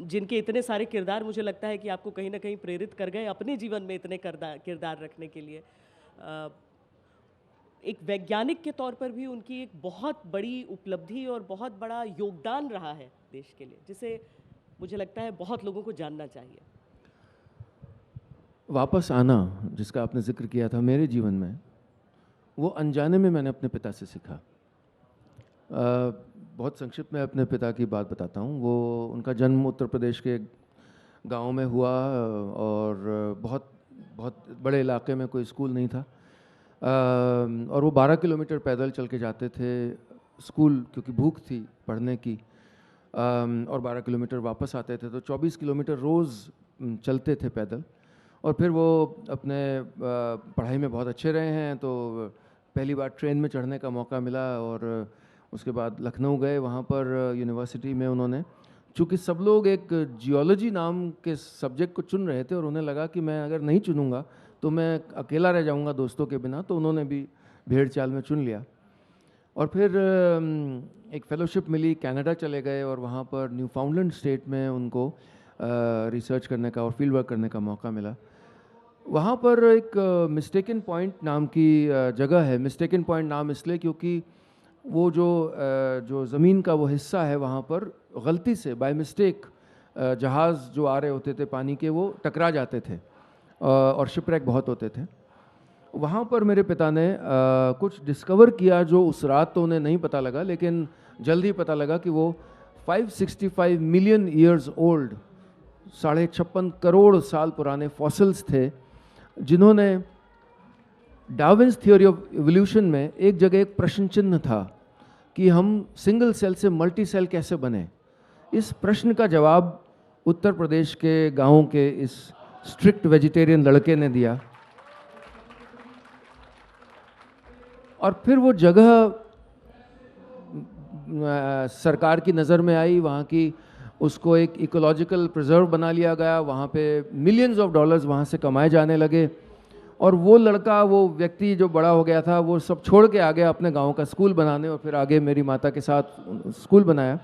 जिनके इतने सारे किरदार मुझे लगता है कि आपको कहीं ना कहीं प्रेरित कर गए अपने जीवन में इतने किरदार रखने के लिए। एक वैज्ञानिक के तौर पर भी उनकी एक बहुत बड़ी उपलब्धि और बहुत बड़ा योगदान रहा है देश के लिए, जिसे मुझे लगता है बहुत लोगों को जानना चाहिए। वापस आना जिसका आपने जिक्र किया था मेरे जीवन में, वो अनजाने में मैंने अपने पिता से सीखा। बहुत संक्षिप्त में अपने पिता की बात बताता हूँ। वो उनका जन्म उत्तर प्रदेश के गांव में हुआ और बहुत बहुत बड़े इलाके में कोई स्कूल नहीं था, और वो 12 किलोमीटर पैदल चल के जाते थे स्कूल, क्योंकि भूख थी पढ़ने की, और 12 किलोमीटर वापस आते थे, तो 24 किलोमीटर रोज़ चलते थे पैदल। और फिर वो अपने पढ़ाई में बहुत अच्छे रहे हैं, तो पहली बार ट्रेन में चढ़ने का मौका मिला और उसके बाद लखनऊ गए। वहाँ पर यूनिवर्सिटी में उन्होंने, चूँकि सब लोग एक जियोलॉजी नाम के सब्जेक्ट को चुन रहे थे और उन्हें लगा कि मैं अगर नहीं चुनूंगा तो मैं अकेला रह जाऊंगा दोस्तों के बिना, तो उन्होंने भी भेड़ चाल में चुन लिया। और फिर एक फेलोशिप मिली, कनाडा चले गए और वहाँ पर न्यूफाउंडलैंड स्टेट में उनको रिसर्च करने का और फील्ड वर्क करने का मौका मिला। वहाँ पर एक मिस्टेकन पॉइंट नाम की जगह है। मिस्टेकन पॉइंट नाम इसलिए क्योंकि वो जो ज़मीन का वो हिस्सा है वहाँ पर गलती से बाय मिस्टेक जहाज़ जो आ रहे होते थे पानी के, वो टकरा जाते थे और शिपरेक बहुत होते थे। वहाँ पर मेरे पिता ने कुछ डिस्कवर किया जो उस रात तो उन्हें नहीं पता लगा, लेकिन जल्द ही पता लगा कि वो 565 मिलियन ईयर्स ओल्ड, 56.5 करोड़ साल पुराने फॉसिल्स थे, जिन्होंने डार्विन्स थ्योरी ऑफ इवोल्यूशन में एक जगह एक प्रश्न चिन्ह था कि हम सिंगल सेल से मल्टी सेल कैसे बने। इस प्रश्न का जवाब उत्तर प्रदेश के गांवों के इस स्ट्रिक्ट वेजिटेरियन लड़के ने दिया। और फिर वो जगह सरकार की नज़र में आई, वहाँ की उसको एक इकोलॉजिकल प्रिजर्व बना लिया गया। वहाँ पे मिलियंस ऑफ डॉलर्स वहाँ से कमाए जाने लगे। और वो लड़का, वो व्यक्ति जो बड़ा हो गया था, वो सब छोड़ के आ गया अपने गांव का स्कूल बनाने, और फिर आगे मेरी माता के साथ स्कूल बनाया।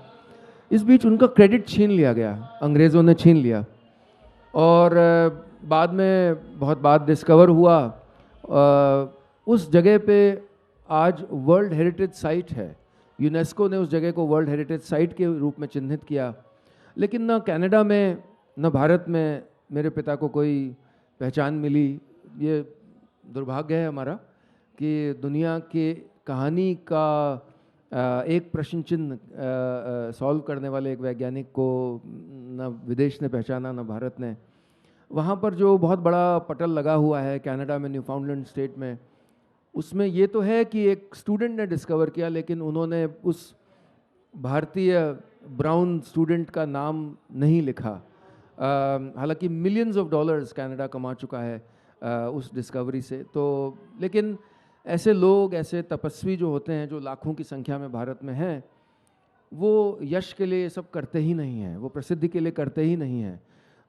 इस बीच उनका क्रेडिट छीन लिया गया, अंग्रेज़ों ने छीन लिया। और बाद में बहुत बाद डिस्कवर हुआ, उस जगह पे आज वर्ल्ड हेरिटेज साइट है। यूनेस्को ने उस जगह को वर्ल्ड हेरिटेज साइट के रूप में चिन्हित किया। लेकिन ना कनाडा में न भारत में मेरे पिता को कोई पहचान मिली। ये दुर्भाग्य है हमारा कि दुनिया के कहानी का एक प्रश्न चिन्ह सॉल्व करने वाले एक वैज्ञानिक को न विदेश ने पहचाना न भारत ने। वहाँ पर जो बहुत बड़ा पटल लगा हुआ है कनाडा में, न्यूफाउंडलैंड स्टेट में, उसमें ये तो है कि एक स्टूडेंट ने डिस्कवर किया, लेकिन उन्होंने उस भारतीय ब्राउन स्टूडेंट का नाम नहीं लिखा। हालांकि मिलियंस ऑफ डॉलर्स कनाडा कमा चुका है उस डिस्कवरी से। तो लेकिन ऐसे लोग, ऐसे तपस्वी जो होते हैं, जो लाखों की संख्या में भारत में हैं, वो यश के लिए ये सब करते ही नहीं हैं, वो प्रसिद्धि के लिए करते ही नहीं हैं।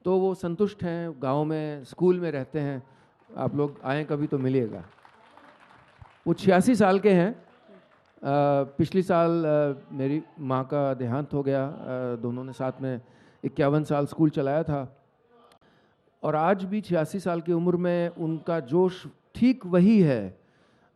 तो वो संतुष्ट हैं, गांव में स्कूल में रहते हैं। आप लोग आएँ कभी तो मिलिएगा। वो 86 साल के हैं। पिछली साल मेरी माँ का देहांत हो गया। दोनों ने साथ में 51 साल स्कूल चलाया था, और आज भी 86 साल की उम्र में उनका जोश ठीक वही है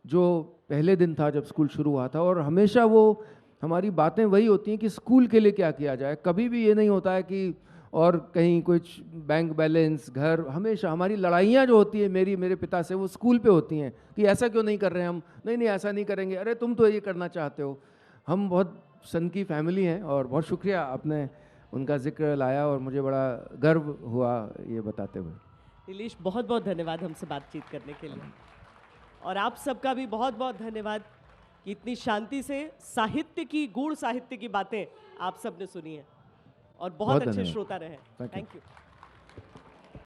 जो पहले दिन था जब स्कूल शुरू हुआ था। और हमेशा वो हमारी बातें वही होती हैं कि स्कूल के लिए क्या किया जाए। कभी भी ये नहीं होता है कि और कहीं कुछ बैंक बैलेंस, घर, हमेशा हमारी लड़ाइयाँ जो होती है मेरे पिता से, वो स्कूल पे होती हैं कि ऐसा क्यों नहीं कर रहे हैं हम, नहीं ऐसा नहीं करेंगे, अरे तुम तो ये करना चाहते हो। हम बहुत सन की फैमिली हैं, और बहुत शुक्रिया आपने उनका जिक्र लाया और मुझे बड़ा गर्व हुआ ये बताते हुए। नीलेश, बहुत बहुत धन्यवाद हमसे बातचीत करने के लिए, और आप सबका भी बहुत बहुत धन्यवाद कि इतनी शांति से साहित्य की, गूढ़ साहित्य की बातें आप सबने सुनी हैं, और बहुत अच्छे धन्यवाद। श्रोता रहे। Thank you. Thank you.